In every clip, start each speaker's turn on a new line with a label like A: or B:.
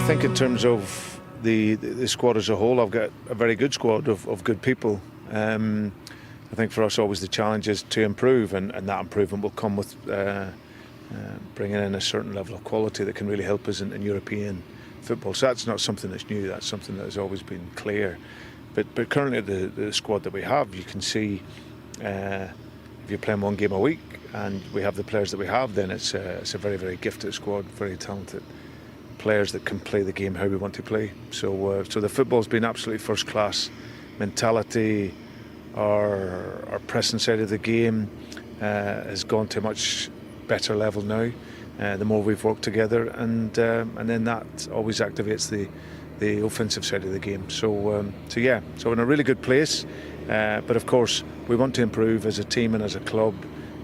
A: think in terms of the squad as a whole, I've got a very good squad of good people. I think for us always the challenge is to improve, and that improvement will come with bringing in a certain level of quality that can really help us in European football. So that's not something that's new, that's something that has always been clear. But currently the squad that we have, you can see if you're playing one game a week and we have the players that we have, then it's a very, very gifted squad, very talented players that can play the game how we want to play. So the football's been absolutely first class. Mentality, our pressing side of the game has gone to a much better level now. The more we've worked together, and then that always activates the offensive side of the game. So in a really good place. But of course, we want to improve as a team and as a club,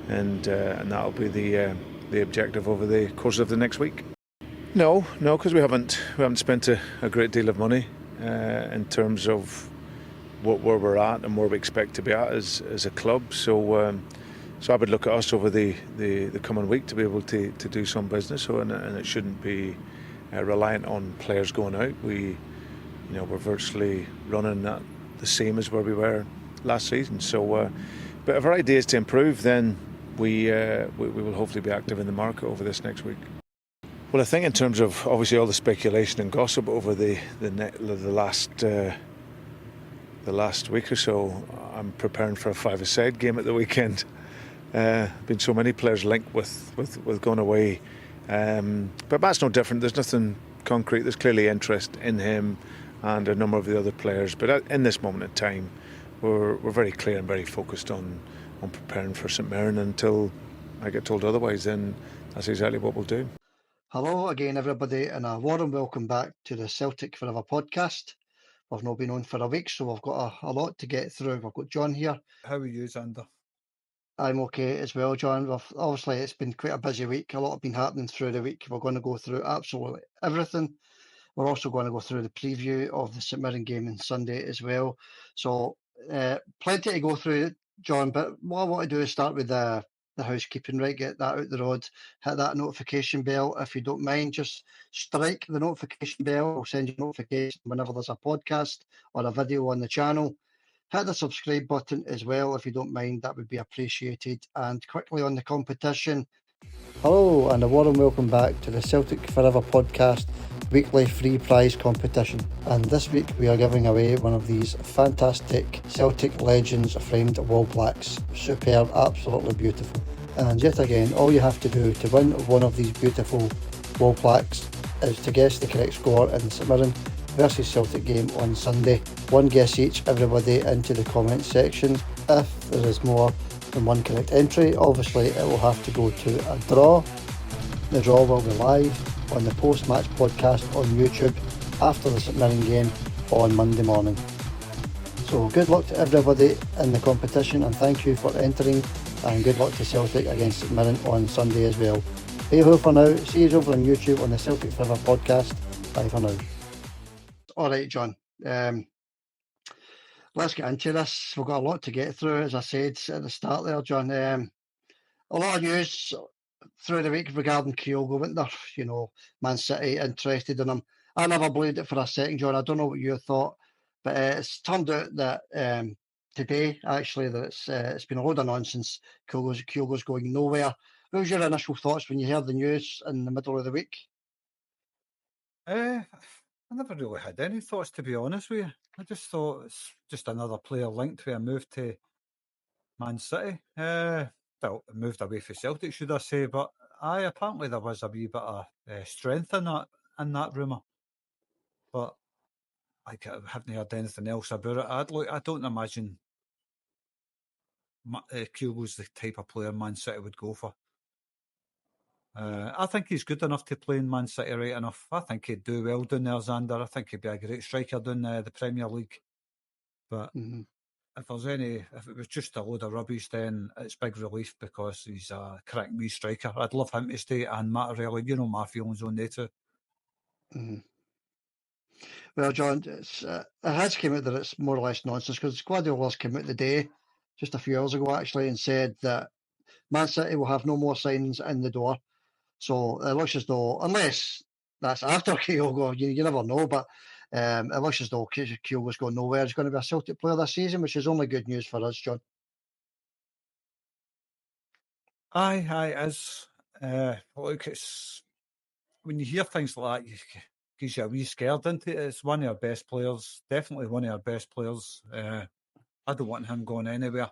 A: and that'll be the objective over the course of the next week. No, because we haven't spent a great deal of money in terms of where we're at and where we expect to be at as a club. So I would look at us over the coming week to be able to do some business. And it shouldn't be reliant on players going out. We're virtually running that the same as where we were last season. So, but if our idea is to improve, then we will hopefully be active in the market over this next week. Well, I think in terms of obviously all the speculation and gossip over the last week or so, I'm preparing for a five-a-side game at the weekend. Been so many players linked with going away, but that's no different. There's nothing concrete. There's clearly interest in him and a number of the other players, but in this moment in time, we're very clear and very focused on preparing for St Mirren until I get told otherwise. Then that's exactly what we'll do.
B: Hello again, everybody, and a warm welcome back to the Celtic Forever podcast. We've not been on for a week, so we've got a lot to get through. We've got John here.
C: How are you, Xander?
B: I'm okay as well, John. Obviously, it's been quite a busy week. A lot has been happening through the week. We're going to go through absolutely everything. We're also going to go through the preview of the St Mirren game on Sunday as well. So, plenty to go through, John. But what I want to do is start with the housekeeping, right? Get that out the road. Hit that notification bell. If you don't mind, just strike the notification bell. I'll send you a notification whenever there's a podcast or a video on the channel. Hit the subscribe button as well if you don't mind. That would be appreciated. And quickly on the competition. Hello and a warm welcome back to the Celtic Forever podcast weekly free prize competition. And this week we are giving away one of these fantastic Celtic Legends framed wall plaques. Superb, absolutely beautiful. And yet again, all you have to do to win one of these beautiful wall plaques is to guess the correct score in the St Mirren versus Celtic game on Sunday. One guess each, everybody, into the comments section. If there is more than one correct entry, obviously it will have to go to a draw. The draw will be live on the post-match podcast on YouTube after the St Mirren game on Monday morning. So good luck to everybody in the competition, and thank you for entering, and good luck to Celtic against St Mirren on Sunday as well. Hey ho for now, see you over on YouTube on the Celtic Forever podcast. Bye for now. Alright, John, let's get into this. We've got a lot to get through, as I said at the start there, John. A lot of news through the week regarding Kyogo, wasn't there? You know, Man City interested in him. I never believed it for a second, John. I don't know what you thought, but it's turned out that today, actually, that it's been a load of nonsense. Kyogo's going nowhere. What was your initial thoughts when you heard the news in the middle of the week?
C: I never really had any thoughts, to be honest with you. I just thought it's just another player linked with a move to Man City. Well, moved away from Celtic, should I say? But apparently there was a wee bit of strength in that rumour. But I haven't heard anything else about it. I don't imagine Kyogo's the type of player Man City would go for. I think he's good enough to play in Man City, right enough. I think he'd do well down there, Xander. I think he'd be a great striker down the Premier League. But if it was just a load of rubbish, then it's big relief because he's a cracking wee striker. I'd love him to stay, and Mattarelli, you know my feelings on they too.
B: Well, John, it has come out that it's more or less nonsense because Guardiola's came out the day, just a few hours ago actually, and said that Man City will have no more signings in the door. So it looks as though, unless that's after Kyogo. You never know, but it looks as though Kyogo's going nowhere. He's going to be a Celtic player this season, which is only good news for us, John.
C: Aye, as look, it's when you hear things like that, gives you a wee scared, isn't it? It's one of our best players, definitely one of our best players. I don't want him going anywhere.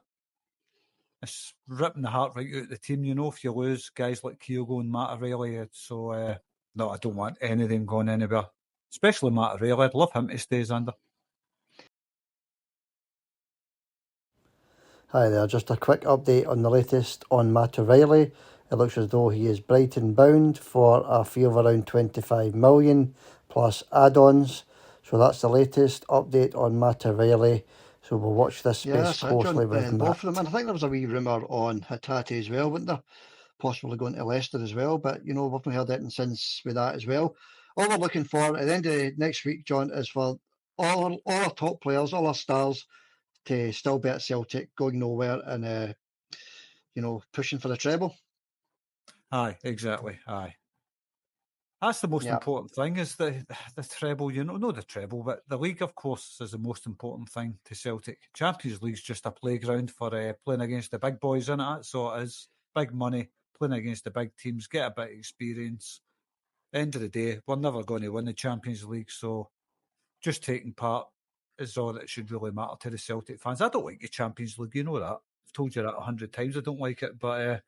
C: It's ripping the heart right out of the team, if you lose guys like Kyogo and Matarelli. So, no, I don't want any of them going anywhere, especially Matarelli. I'd love him to stay, Xander.
B: Hi there, just a quick update on the latest on Matt O'Reilly. It looks as though he is Brighton bound for a fee of around 25 million plus add-ons. So that's the latest update on Matt O'Reilly. So we'll watch this space closely with Matt. Both of them. And I think there was a wee rumour on Hatate as well, wasn't there? Possibly going to Leicester as well. But, we've not heard anything since with that as well. All we're looking for at the end of next week, John, is for all our top players, all our stars, to still be at Celtic, going nowhere and, pushing for the treble.
C: Aye, exactly. Aye. That's the most important thing is the treble, not the treble, but the league, of course, is the most important thing to Celtic. Champions League's just a playground for playing against the big boys, isn't it? So it is big money, playing against the big teams, get a bit of experience. End of the day, we're never going to win the Champions League, so just taking part is all that should really matter to the Celtic fans. I don't like the Champions League, you know that. I've told you that 100 times. I don't like it, but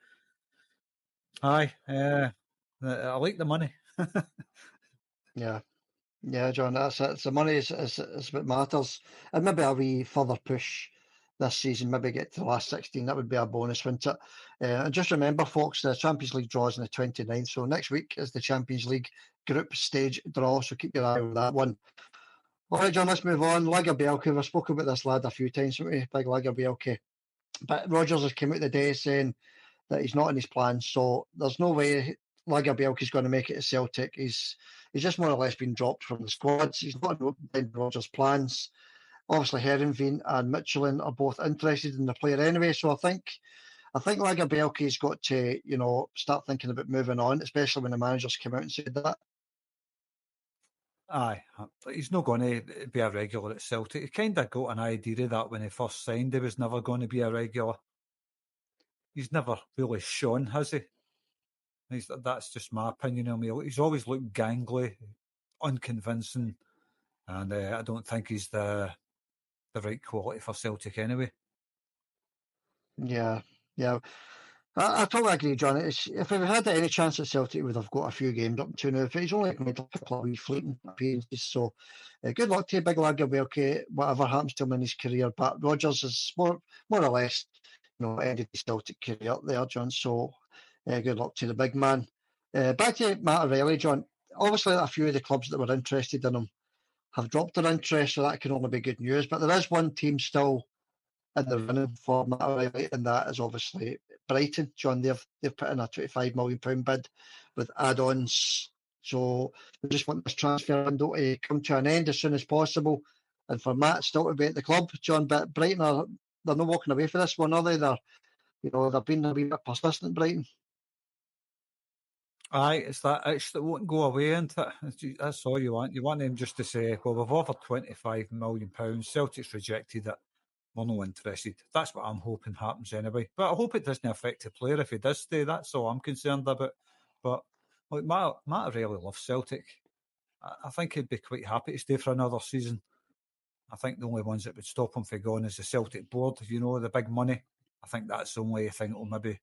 C: I like the money.
B: Yeah, John, that's it. The money is what matters. And maybe a wee further push this season, maybe get to the last 16. That would be a bonus, wouldn't it? And just remember, folks, the Champions League draws on the 29th. So next week is the Champions League group stage draw. So keep your eye on that one. All right, John, let's move on. Lagerbielke, we've spoken about this lad a few times, haven't we? Big Lagerbielke. But Rodgers has come out today saying that he's not in his plans. So there's no way Lagerbielke's going to make it to Celtic. He's just more or less been dropped from the squads. He's not in Rodgers' plans. Obviously, Herenveen and Michelin are both interested in the player anyway. So I think Lagerbielke's got to, start thinking about moving on, especially when the managers came out and said that.
C: Aye, he's not going to be a regular at Celtic. He kind of got an idea of that when he first signed. He was never going to be a regular. He's never really shown, has he? That's just my opinion on him. He's always looked gangly, unconvincing, and I don't think he's the right quality for Celtic anyway.
B: Yeah. I totally agree, John. If he had any chance at Celtic, he would have got a few games up to now. If he's only made a couple of wee fleeting appearances, so good luck to Big Lagerbielke, whatever happens to him in his career. But Rodgers is more or less, ended his Celtic career there, John. So good luck to the big man. Back to Matt O'Reilly, John. Obviously, a few of the clubs that were interested in him have dropped their interest, so that can only be good news. But there is one team still in the running for Matt O'Reilly, and that is obviously Brighton. John, they've put in a £25 million bid with add-ons. So we just want this transfer window to come to an end as soon as possible, and for Matt still to be at the club, John. But Brighton they're not walking away for this one, are they? They've been a wee bit persistent, Brighton.
C: Aye, it's that itch that won't go away, isn't it? That's all you want. You want them just to say, well, we've offered £25 million. Celtic's rejected it. We're not interested. That's what I'm hoping happens anyway. But I hope it doesn't affect the player if he does stay. That's all I'm concerned about. But like Matt really loves Celtic. I think he'd be quite happy to stay for another season. I think the only ones that would stop him from going is the Celtic board, the big money. I think that's the only thing that will maybe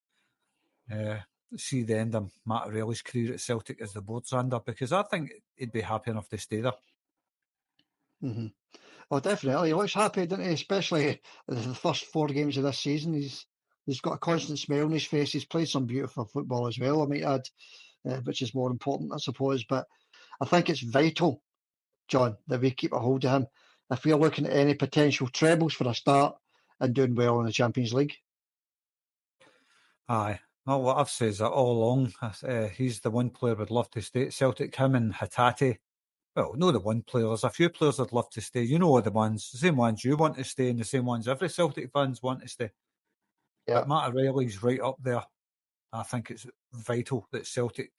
C: see the end of Matt O'Reilly's career at Celtic as the board's under, because I think he'd be happy enough to stay there.
B: Mm-hmm. Oh, definitely. He looks happy, doesn't he? Especially the first 4 games of this season. He's got a constant smile on his face. He's played some beautiful football as well, I might add, which is more important, I suppose. But I think it's vital, John, that we keep a hold of him if we're looking at any potential trebles for a start and doing well in the Champions League.
C: Aye. Well, what I've said is that all along, he's the one player would love to stay at Celtic. Him and Hatate. Well, no, the one player. There's a few players I'd love to stay. The same ones you want to stay, and the same ones every Celtic fans want to stay.
B: Yeah.
C: But Matt O'Reilly's right up there. I think it's vital that Celtic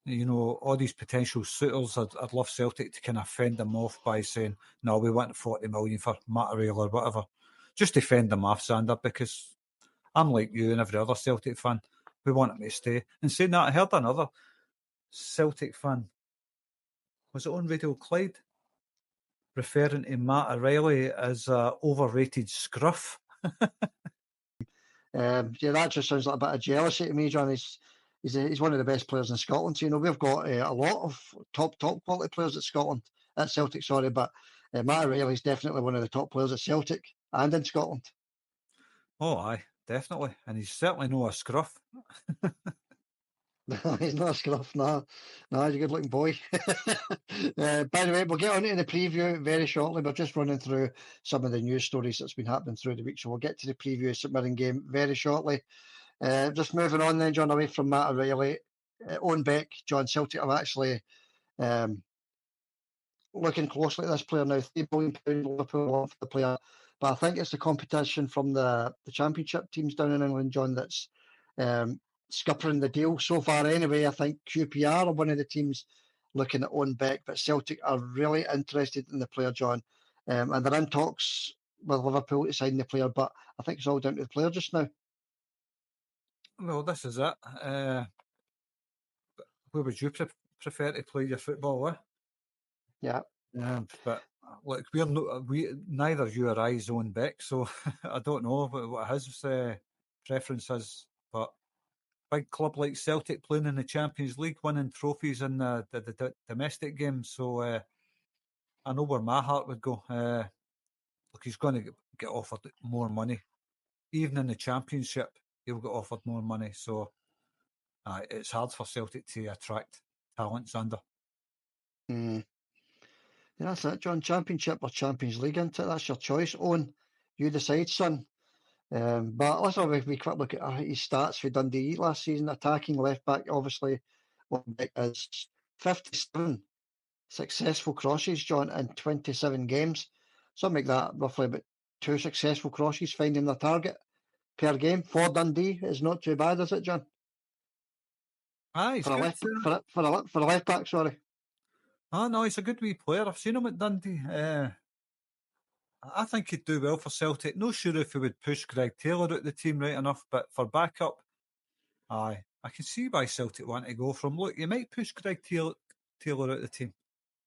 C: You know, all these potential suitors, I'd love Celtic to kind of fend them off by saying, no, we want 40 million for Material or whatever. Just to fend them off, Sander, because I'm like you and every other Celtic fan. We want him to stay. And saying that, I heard another Celtic fan, was it on Radio Clyde, referring to Matt O'Reilly as a overrated scruff.
B: Yeah, that just sounds like a bit of jealousy to me, John. He's one of the best players in Scotland. So, you know, we've got a lot of top quality players at Celtic, sorry, but Matt O'Reilly's definitely one of the top players at Celtic and in Scotland.
C: Oh, aye, definitely. And he's certainly not a scruff.
B: No, he's not a scruff, no. No, he's a good looking boy. By the way, we'll get on to the preview very shortly. We're just running through some of the news stories that's been happening through the week. So we'll get to the preview of St Mirren game very shortly. Just moving on then, John, away from Matt O'Reilly. Owen Beck, John, Celtic are actually looking closely at this player now. £3 million Liverpool for the player. But I think it's the competition from the Championship teams down in England, John, that's scuppering the deal so far anyway. I think QPR are one of the teams looking at Owen Beck, but Celtic are really interested in the player, John. And they're in talks with Liverpool to sign the player, but I think it's all down to the player just now.
C: Well, this is it. Where would you prefer to play your football with?
B: Yeah.
C: But look, we neither you or I is Owen Beck, so I don't know what his preference is. But big club like Celtic playing in the Champions League, winning trophies in the domestic game. So I know where my heart would go. Look, he's going to get offered more money. Even in the Championship, he'll get offered more money. So it's hard for Celtic to attract talent, Sander.
B: Yeah, that's it, John. Championship or Champions League, isn't it? That's your choice. Owen, you decide, son. But let's have a quick look at his stats for Dundee last season. Attacking left back, obviously, is 57 successful crosses, John, in 27 games. Something like that, roughly about 2 successful crosses finding the target per game for Dundee is not too bad, is it, John?
C: He's
B: for a
C: good.
B: left for a left back, sorry.
C: No, he's a good wee player. I've seen him at Dundee. I think he'd do well for Celtic. Not sure if he would push Greg Taylor out the team right enough, but for backup, I can see why Celtic want to go from. Look, you might push Greg Taylor out the team.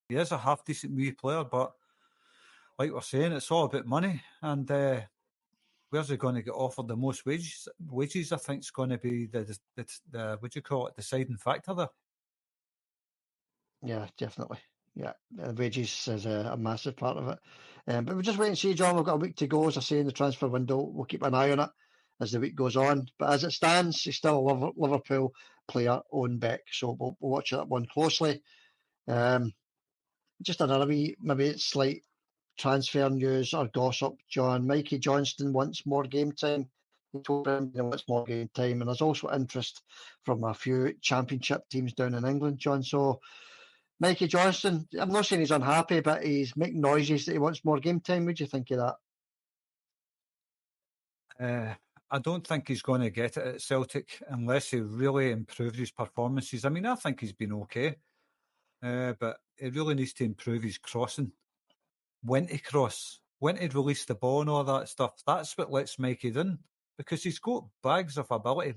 C: He is a half decent wee player, but like we're saying, it's all about money. And where's he going to get offered the most wages? I think it's going to be the what do you call it, deciding factor there.
B: Yeah, definitely. Yeah, wages is a massive part of it. But we'll just wait and see, John. We've got a week to go, as I say, in the transfer window. We'll keep an eye on it as the week goes on. But as it stands, he's still a Liverpool player, Owen Beck. So we'll watch that one closely. Just another wee, maybe slight transfer news or gossip, John. Mikey Johnston wants more game time. He told him he wants more game time. And there's also interest from a few Championship teams down in England, John. So Mikey Johnston, I'm not saying he's unhappy, but he's making noises that he wants more game time. What do you think of
C: that? I don't think he's going to get it at Celtic unless he really improves his performances. I mean, I think he's been okay, but he really needs to improve his crossing. When to cross, when to release the ball and all that stuff. That's what lets Mikey in, because he's got bags of ability.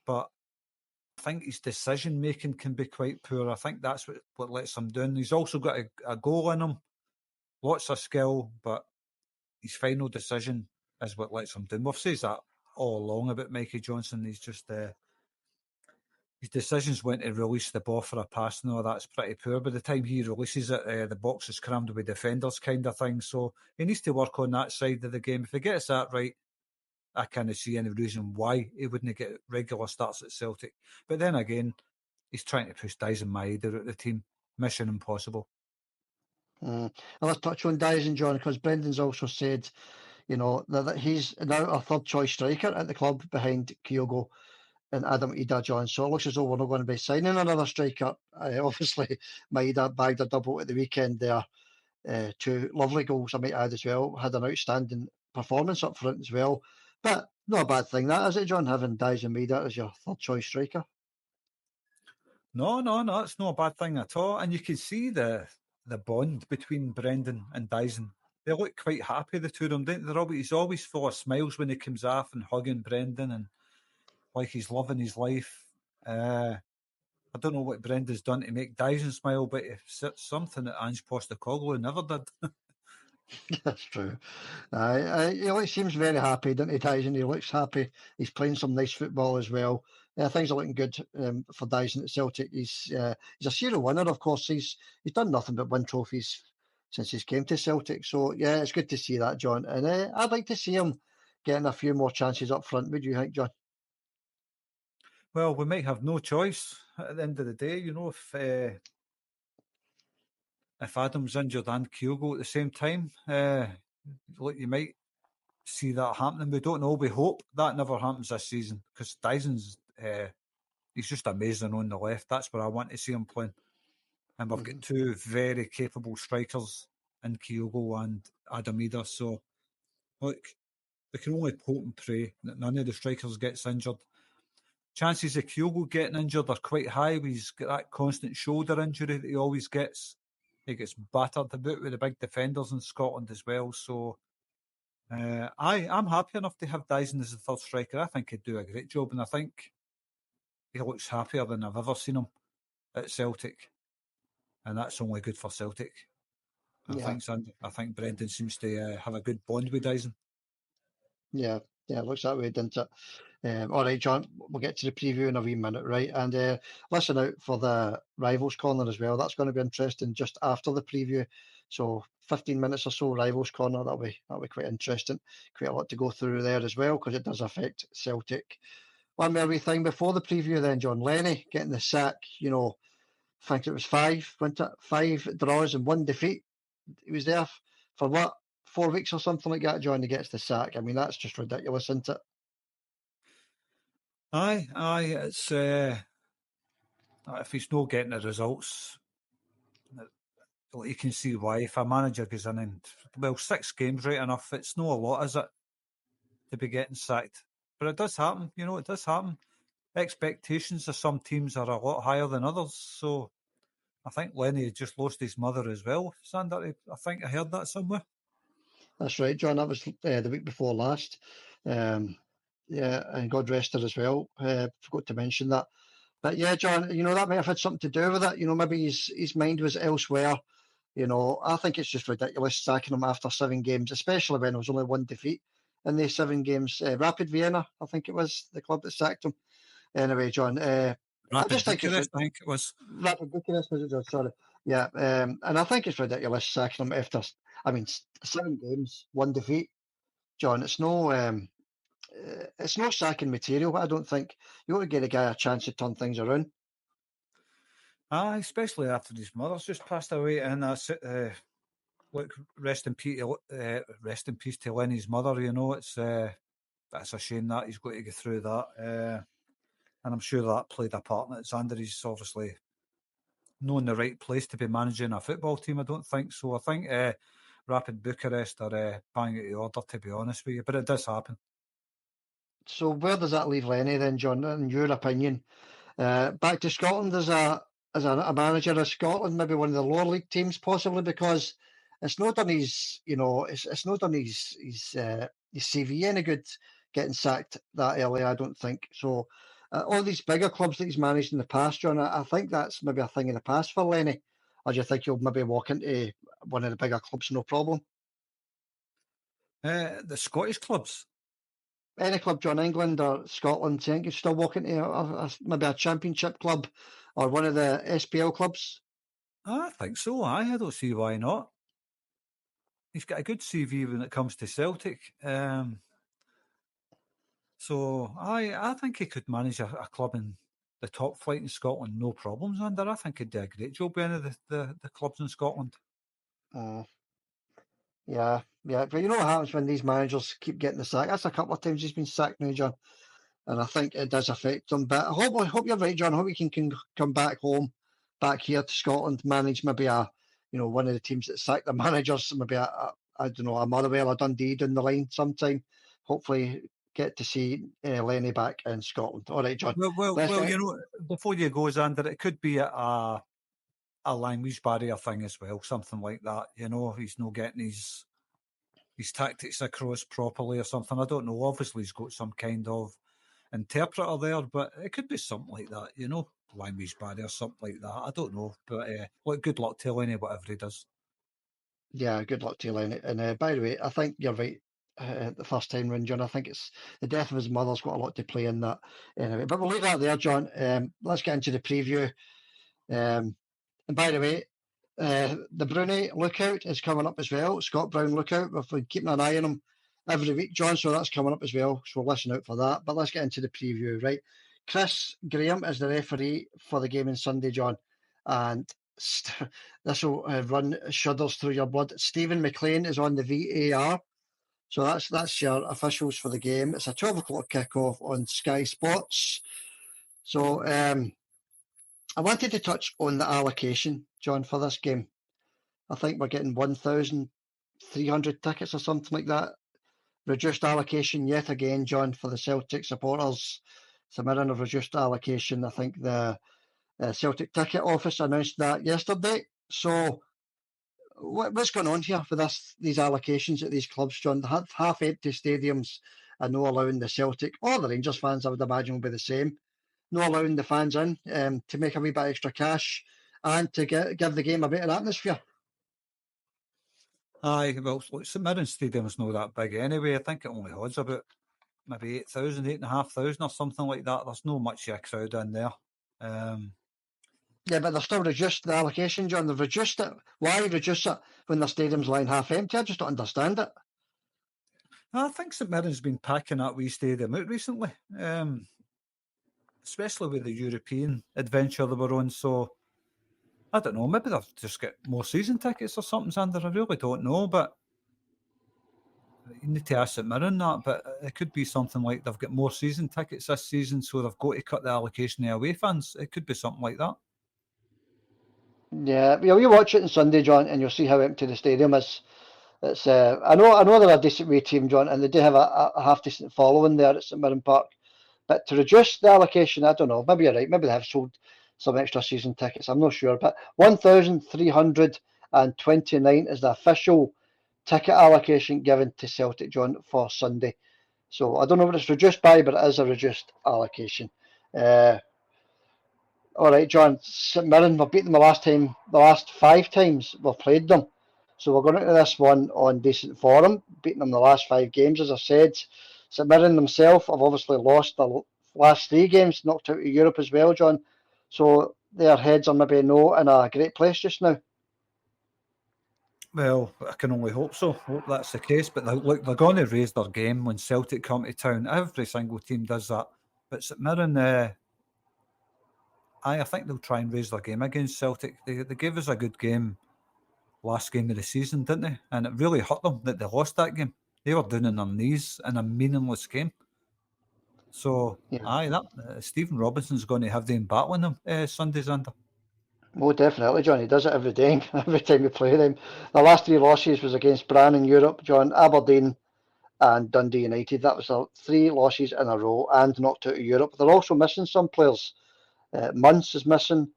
C: But I think his decision making can be quite poor. I think that's what lets him down. He's also got a goal in him, lots of skill, but his final decision is what lets him down. We've said that all along about Mikey Johnson. He's just his decisions when to release the ball for a pass and all that's pretty poor. By the time he releases it, the box is crammed with defenders, kind of thing. So he needs to work on that side of the game. If he gets that right, I can't see any reason why he wouldn't get regular starts at Celtic. But then again, he's trying to push Dyson Maeda out the team. Mission impossible.
B: that? Let's touch on Dyson, John, because Brendan's also said, you know, that he's now a third choice striker at the club behind Kyogo and Adam Ida, John. So it looks as though we're not going to be signing another striker. Obviously, Maeda bagged a double at the weekend there. 2 lovely goals, I might add as well. Had an outstanding performance up front as well. But not a bad thing, that is it, John, having Dyson Maeda as your third choice striker.
C: No, it's not a bad thing at all. And you can see the bond between Brendan and Dyson. They look quite happy, the two of them. He's always full of smiles when he comes off and hugging Brendan and like he's loving his life. I don't know what Brendan's done to make Dyson smile, but it's something that Ange Postecoglou never did.
B: That's true. He seems very happy, doesn't he, Dyson? He looks happy. He's playing some nice football as well. Things are looking good for Dyson at Celtic. He's a serial winner, of course. He's done nothing but win trophies since he's came to Celtic. So, yeah, it's good to see that, John. And I'd like to see him getting a few more chances up front. Would you think, John?
C: Well, we might have no choice at the end of the day. If Adam's injured and Kyogo at the same time, look, you might see that happening. We don't know. We hope that never happens this season because Dyson's he's just amazing on the left. That's where I want to see him playing. And we've got two very capable strikers in Kyogo and Adam Eder. So, look, we can only hope and pray that none of the strikers gets injured. Chances of Kyogo getting injured are quite high. He's got that constant shoulder injury that he always gets. He gets battered about with the big defenders in Scotland as well. So I'm happy enough to have Dyson as the third striker. I think he'd do a great job, and I think he looks happier than I've ever seen him at Celtic, and that's only good for Celtic. I think Brendan seems to have a good bond with Dyson.
B: Yeah, it looks that way, doesn't it? All right, John, we'll get to the preview in a wee minute, right? And listen out for the Rivals Corner as well. That's going to be interesting just after the preview. So 15 minutes or so, Rivals Corner, that'll be quite interesting. Quite a lot to go through there as well because it does affect Celtic. One more wee thing before the preview then, John. Lenny getting the sack, I think it was 5, wasn't it? 5 draws and 1 defeat. He was there for what? 4 weeks or something like that, John, he gets the sack. I mean, that's just ridiculous, isn't it?
C: Aye, it's if he's not getting the results, you can see why. If a manager goes in and 6 games, right enough, it's not a lot, is it, to be getting sacked? But it does happen, it does happen. Expectations of some teams are a lot higher than others, so I think Lenny just lost his mother as well, Sander. I think I heard that somewhere.
B: That's right, John. That was the week before last. Yeah, and God rest her as well. Forgot to mention that. But yeah, John, that might have had something to do with it. Maybe his mind was elsewhere. I think it's just ridiculous sacking him after 7 games, especially when there was only 1 defeat in these 7 games. Rapid Vienna, I think it was the club that sacked him. Anyway, John, I just think
C: Bucharest, I think it was.
B: Rapid Bucharest, was it, John? Sorry. Yeah, and I think it's ridiculous sacking him after, 7 games, 1 defeat. John, it's no sacking material. I don't think you want to get a guy a chance to turn things around.
C: Especially after his mother's just passed away, and look, rest in peace to Lenny's mother. It's that's a shame that he's got to go through that, and I'm sure that played a part in it. Xander is obviously not in the right place to be managing a football team. I don't think so. I think Rapid Bucharest are bang out the order, to be honest with you, but it does happen.
B: So where does that leave Lenny then, John? In your opinion, back to Scotland as a manager of Scotland, maybe one of the lower league teams, possibly, because it's not done his it's not done his CV any good getting sacked that early. I don't think so. All these bigger clubs that he's managed in the past, John, I think that's maybe a thing in the past for Lenny. Or do you think he'll maybe walk into one of the bigger clubs no problem?
C: The Scottish clubs.
B: Any club, John, England or Scotland, do you think he'd still walk into maybe a championship club or one of the SPL clubs?
C: I think so. I don't see why not. He's got a good CV when it comes to Celtic. So I think he could manage a club in the top flight in Scotland, no problems. And I think he'd do a great job with any of the clubs in Scotland.
B: Yeah. But you know what happens when these managers keep getting the sack? That's a couple of times he's been sacked now, John. And I think it does affect him. But I hope you're right, John. I hope he can come back home, back here to Scotland, manage maybe one of the teams that sacked the managers, maybe I don't know, a Motherwell or Dundee down the line sometime. Hopefully get to see Lenny back in Scotland. All right, John.
C: Well, before you go, Xander, it could be a language barrier thing as well, something like that. He's not getting his tactics across properly or something. I don't know. Obviously, he's got some kind of interpreter there, but it could be something like that, language barrier, something like that. I don't know, but good luck to Lenny, whatever he does.
B: Yeah, good luck to you, Lenny. And by the way, I think you're right. The first time round, John. I think it's the death of his mother's got a lot to play in that. Anyway, but we'll leave that there, John. Let's get into the preview. And by the way, the Broony lookout is coming up as well. Scott Brown lookout. We've been keeping an eye on him every week, John. So that's coming up as well. So we'll listen out for that. But let's get into the preview, right? Chris Graham is the referee for the game on Sunday, John, and this will run shudders through your blood. Stephen McLean is on the VAR. So that's your officials for the game. It's a 12 o'clock kickoff on Sky Sports. So I wanted to touch on the allocation, John, for this game. I think we're getting 1,300 tickets or something like that. Reduced allocation yet again, John, for the Celtic supporters. St Mirren have reduced allocation. I think the Celtic ticket office announced that yesterday. So what's going on here with these allocations at these clubs, John? Half empty stadiums and no allowing the Celtic or the Rangers fans, I would imagine, will be the same. No allowing the fans in to make a wee bit extra cash and to give the game a better atmosphere.
C: Aye, well, St Mirren Stadium's not that big anyway. I think it only holds about maybe 8,000, 8,500 or something like that. There's no much of a crowd in there.
B: Yeah, but they've still reduced the allocation, John. They've reduced it. Why reduce it when the stadium's lying half empty? I just don't understand it.
C: I think St Mirren's been packing that wee stadium out recently, especially with the European adventure they were on. So I don't know. Maybe they've just got more season tickets or something, Xander. I really don't know, but you need to ask St Mirren that. But it could be something like they've got more season tickets this season, so they've got to cut the allocation of away fans. It could be something like that.
B: Yeah, you watch it on Sunday, John, and you'll see how empty the stadium is. It's I know they're a decent wee team, John, and they do have a half decent following there at St Mirren Park. But to reduce the allocation, I don't know. Maybe you're right. Maybe they have sold some extra season tickets. I'm not sure. But 1,329 is the official ticket allocation given to Celtic, John, for Sunday. So I don't know what it's reduced by, but it is a reduced allocation. All right, John. St Mirren, we've beaten them the last 5 times we've played them. So we're going into this one on decent form, beating them the last 5 games, as I said. St Mirren themselves have obviously lost the last 3 games, knocked out of Europe as well, John. So their heads are maybe not in a great place just now.
C: Well, I can only hope so. Hope that's the case. But look, they're going to raise their game when Celtic come to town. Every single team does that. But St Mirren, I think they'll try and raise their game against Celtic. They gave us a good game last game of the season, didn't they? And it really hurt them that they lost that game. They were down on their knees in a meaningless game. So,
B: yeah.
C: Stephen Robinson's going to have them battling them Sundays under.
B: Oh, definitely, John. He does it every day, every time we play them. The last 3 losses was against Brann in Europe, John, Aberdeen and Dundee United. That was 3 losses in a row and knocked out of Europe. They're also missing some players. Muntz is missing.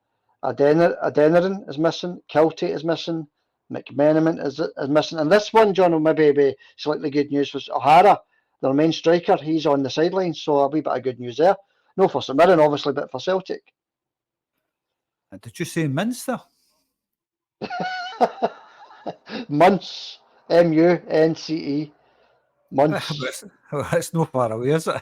B: Adeniran is missing. Kelty is missing. McMenamin is missing. And this one, John, will maybe be slightly good news, was O'Hara, their main striker. He's on the sidelines, so a wee bit of good news there. No for St Mirren, obviously, but for Celtic.
C: And did you say Minster?
B: Muntz, Munce. Muntz.
C: It's no far away, is it?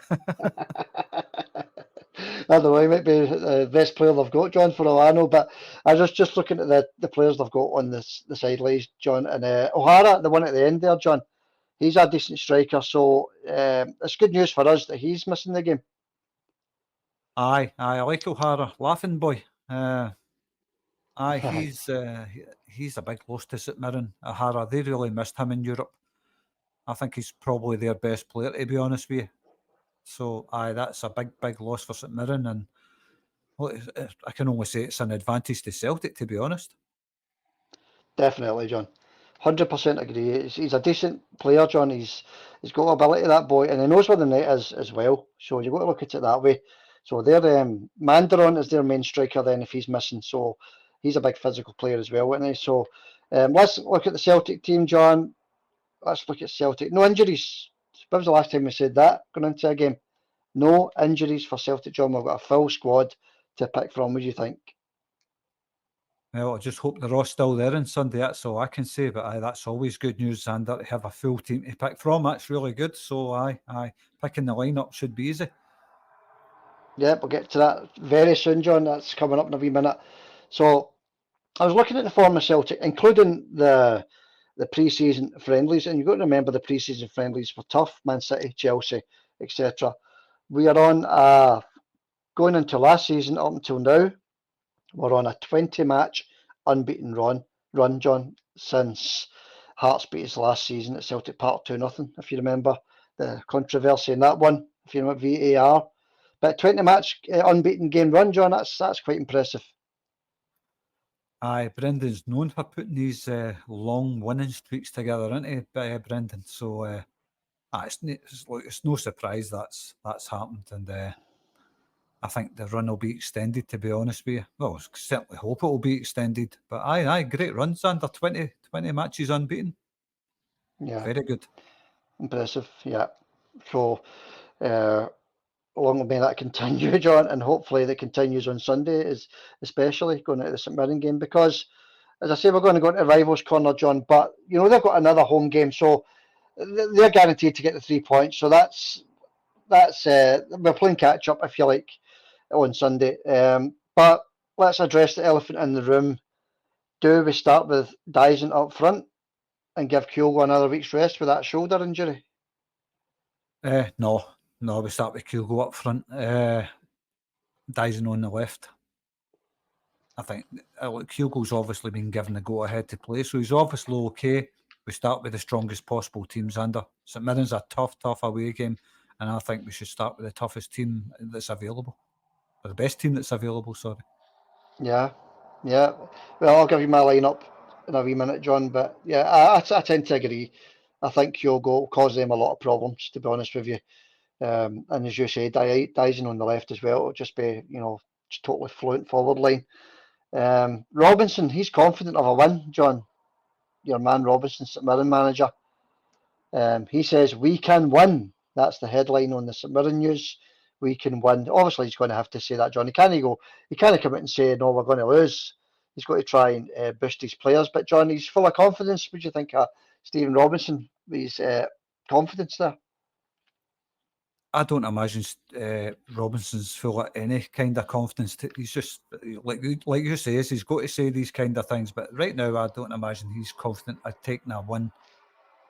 B: I don't know, he might be the best player they've got, John, for all I know. But I was just looking at the players they've got on the sidelines, John. And O'Hara, the one at the end there, John, he's a decent striker. So it's good news for us that he's missing the game.
C: Aye, I like O'Hara, laughing boy. He's a big loss to St Mirren. O'Hara, they really missed him in Europe. I think he's probably their best player, to be honest with you. So, that's a big loss for St Mirren, and well, I can only say it's an advantage to Celtic, to be honest.
B: Definitely, John. 100% agree. He's a decent player, John. He's got ability, that boy, and he knows where the net is as well. So you've got to look at it that way. So their Mandaron is their main striker then if he's missing. So he's a big physical player as well, isn't he? So let's look at the Celtic team, John. Let's look at Celtic. No injuries. When was the last time we said that going into a game? No injuries for Celtic, John. We've got a full squad to pick from. What do you think?
C: Well, I just hope they're all still there on Sunday. That's all I can say. But aye, that's always good news, Xander, to have a full team to pick from. That's really good. So aye, picking the lineup should be easy.
B: Yeah, we'll get to that very soon, John. That's coming up in a wee minute. So I was looking at the form of Celtic, including the pre-season friendlies, and you've got to remember the pre-season friendlies were tough. Man City, Chelsea, etc. We are on going into last season up until now. We're on a 20-match unbeaten run, John, since Hearts beat us last season at Celtic Park 2-0. If you remember the controversy in that one, if you remember VAR. But 20-match unbeaten game run, John, that's quite impressive.
C: Aye, Brendan's known for putting these long winning streaks together, isn't he, Brendan? So it's no surprise that's happened, and I think the run will be extended, to be honest with you. Well, I certainly hope it will be extended. But aye, great runs under 20 matches unbeaten.
B: Yeah.
C: Very good.
B: Impressive, yeah. So long may that continue, John, and hopefully that continues on Sunday, especially going into the St Mirren game, because, as I say, we're going to go into Rivals Corner, John, but, they've got another home game, so they're guaranteed to get the 3 points, so that's we're playing catch-up, if you like, on Sunday. But let's address the elephant in the room. Do we start with Dyson up front and give Kyogo another week's rest with that shoulder injury?
C: No, we start with Kyogo up front. Dyson on the left. I think Kyogo's obviously been given the go-ahead to play, so he's obviously okay. We start with the strongest possible teams under. St Mirren's a tough away game, and I think we should start with the toughest team that's available. Or the best team that's available, sorry.
B: Yeah. Well, I'll give you my lineup in a wee minute, John. But yeah, I tend to agree. I think Kyogo will cause them a lot of problems, to be honest with you. And as you say, Dyson on the left as well. It'll just be, just totally fluent forward line. Robinson, he's confident of a win, John. Your man Robinson, St Mirren manager. He says, "We can win." That's the headline on the St Mirren news. We can win. Obviously, he's going to have to say that, John. He can't come out and say, "No, we're going to lose." He's got to try and boost his players. But, John, he's full of confidence. What do you think of Stephen Robinson, his confidence there?
C: I don't imagine Robinson's full of any kind of confidence. He's just, like you say, he's got to say these kind of things. But right now, I don't imagine he's confident of taking a win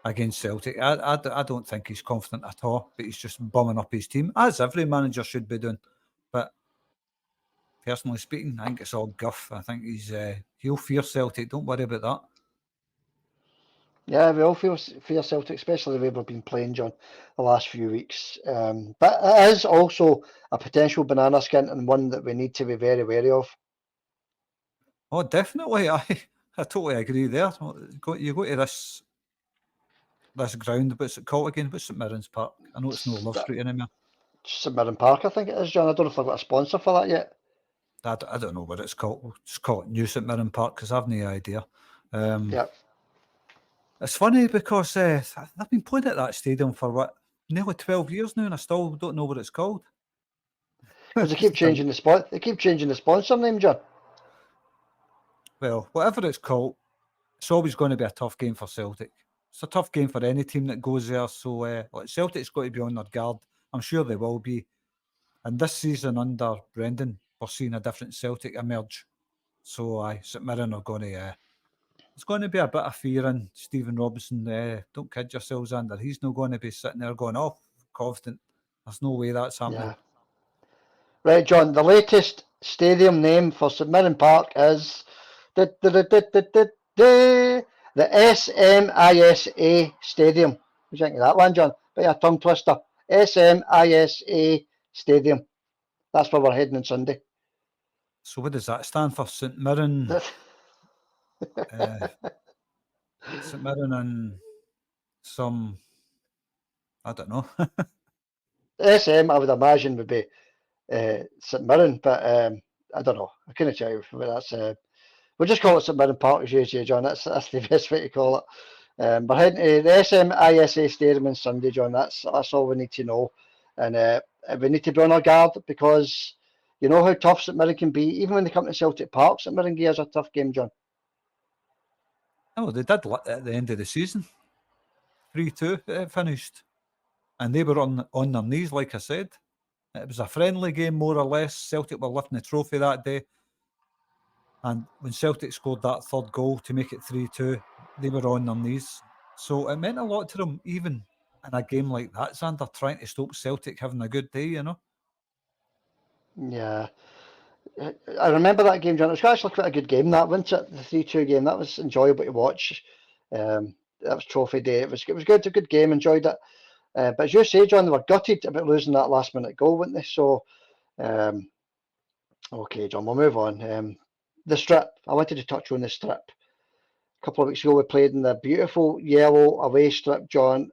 C: against Celtic. I don't think he's confident at all, but he's just bumming up his team, as every manager should be doing. But personally speaking, I think it's all guff. I think he'll fear Celtic. Don't worry about that.
B: Yeah, we all fear Celtic, especially the way we've been playing, John, the last few weeks. But it is also a potential banana skin and one that we need to be very wary of.
C: Oh, definitely. I totally agree there. You go to this ground. What's it called again? What's St Mirren's Park? I know it's no Love Street anymore.
B: St Mirren Park, I think it is, John. I don't know if I've got a sponsor for that yet.
C: I don't know what it's called. We'll just call it New St Mirren Park because I've no idea.
B: Yeah.
C: It's funny because I've been playing at that stadium for nearly 12 years now, and I still don't know what it's called.
B: Because they keep changing the spot. They keep changing the sponsor name, John.
C: Well, whatever it's called, it's always going to be a tough game for Celtic. It's a tough game for any team that goes there. So Celtic's got to be on their guard. I'm sure they will be. And this season under Brendan, we're seeing a different Celtic emerge. So St Mirren are going to... it's going to be a bit of fear in Stephen Robinson. Don't kid yourselves, Ander. He's not going to be sitting there going, "Oh, confident." There's no way that's happening.
B: Yeah. Right, John. The latest stadium name for St Mirren Park is the SMISA Stadium. What do you think of that one, John? Bit of a tongue twister. SMISA Stadium. That's where we're heading on Sunday.
C: So what does that stand for? St Mirren... St Mirren and some, I don't know.
B: SM, I would imagine, would be St Mirren, but I don't know. I couldn't tell you where that's. We'll just call it St Mirren Park as usual, John. That's the best way to call it. We're heading to the SMISA Stadium on Sunday, John. That's all we need to know, and we need to be on our guard because you know how tough St Mirren can be. Even when they come to Celtic Park, St Mirren gives a tough game, John.
C: Oh, they did at the end of the season. 3-2 it finished. And they were on their knees, like I said. It was a friendly game, more or less. Celtic were lifting the trophy that day. And when Celtic scored that third goal to make it 3-2, they were on their knees. So it meant a lot to them, even in a game like that, Xander, trying to stop Celtic having a good day, you know?
B: Yeah. I remember that game, John. It was actually quite a good game, that, wasn't it? The 3-2 game. That was enjoyable to watch. That was trophy day. It was good. It's a good game. Enjoyed it. But as you say, John, they were gutted about losing that last minute goal, weren't they? So, okay, John, we'll move on. The strip. I wanted to touch on the strip. A couple of weeks ago, we played in the beautiful yellow away strip, John.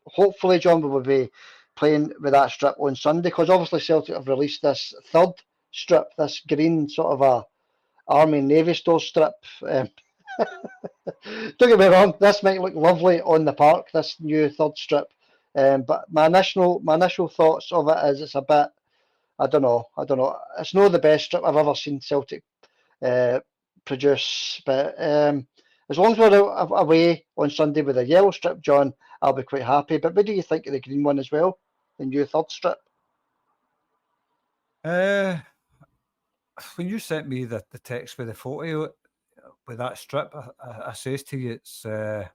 B: Hopefully, John, we will be playing with that strip on Sunday because obviously Celtic have released this third strip, this green sort of a Army Navy store strip. Don't get me wrong, this might look lovely on the park, this new third strip. But my initial thoughts of it is it's a bit, I don't know. It's not the best strip I've ever seen Celtic produce, but as long as we're away on Sunday with a yellow strip, John, I'll be quite happy. But what do you think of the green one as well, the new third strip?
C: When you sent me the text with the photo with that strip, I says to you, it's I'm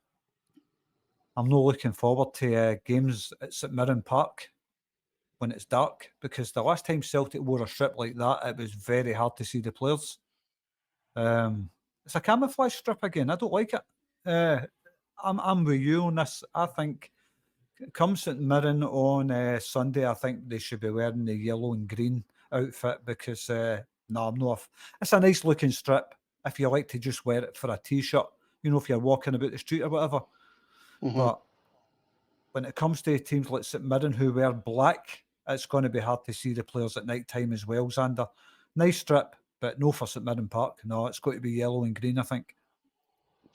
C: not looking forward to games at St Mirren Park when it's dark because the last time Celtic wore a strip like that, it was very hard to see the players. It's a camouflage strip again. I don't like it. I'm with you on this. I think come St Mirren on Sunday, I think they should be wearing the yellow and green outfit because no, I'm not. It's a nice looking strip if you like to just wear it for a t-shirt. You know, if you're walking about the street or whatever.
B: Mm-hmm.
C: But when it comes to teams like St Mirren who wear black, it's going to be hard to see the players at night time as well, Xander. Nice strip, but no for St Mirren Park. No, it's got to be yellow and green, I think.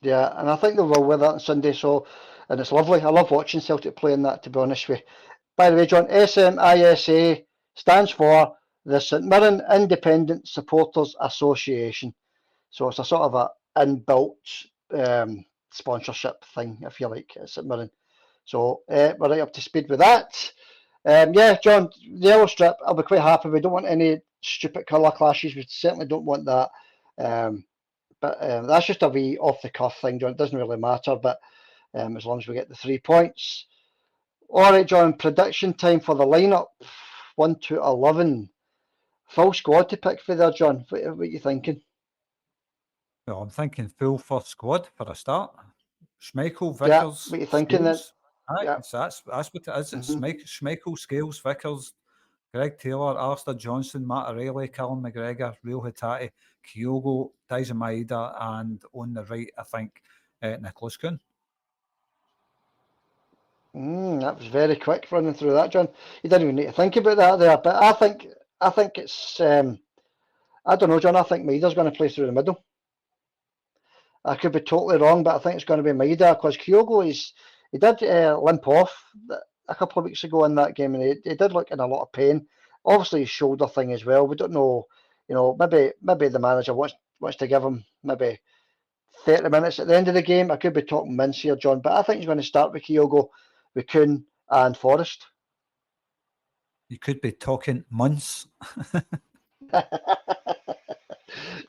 B: Yeah, and I think they will wear that on Sunday. So, and it's lovely. I love watching Celtic playing that, to be honest with you. By the way, John, SMISA stands for the St Mirren Independent Supporters Association. So it's a sort of a inbuilt sponsorship thing, if you like, at St Mirren. So we're right up to speed with that. Yeah, John, the yellow strip, I'll be quite happy. We don't want any stupid colour clashes. We certainly don't want that. But that's just a wee off the cuff thing, John. It doesn't really matter, but as long as we get the 3 points. All right, John, prediction time for the lineup 1 to 11. Full squad to pick for there, John. What are you thinking?
C: Well, I'm thinking full first squad for a start. Schmeichel,
B: Yeah,
C: Vickers,
B: what are you thinking then?
C: Scales. Aye,
B: Yeah.
C: so that's what it is. It's
B: Mhm.
C: Schmeichel, Scales, Vickers, Greg Taylor, Alistair Johnson, Matt O'Reilly, Callum McGregor, Rio Hitati, Kyogo, Daisa Maeda, and on the right, I think, Nicholas Kuhn.
B: That was very quick running through that, John. You didn't even need to think about that there, but I think it's I don't know, John. I think Maeda's going to play through the middle. I could be totally wrong, but I think it's going to be Maeda because Kyogo he did limp off a couple of weeks ago in that game, and he did look in a lot of pain. Obviously, his shoulder thing as well. We don't know, maybe the manager wants to give him maybe 30 minutes at the end of the game. I could be talking mince here, John, but I think he's going to start with Kyogo, with Kuhn and Forrest.
C: You could be talking months.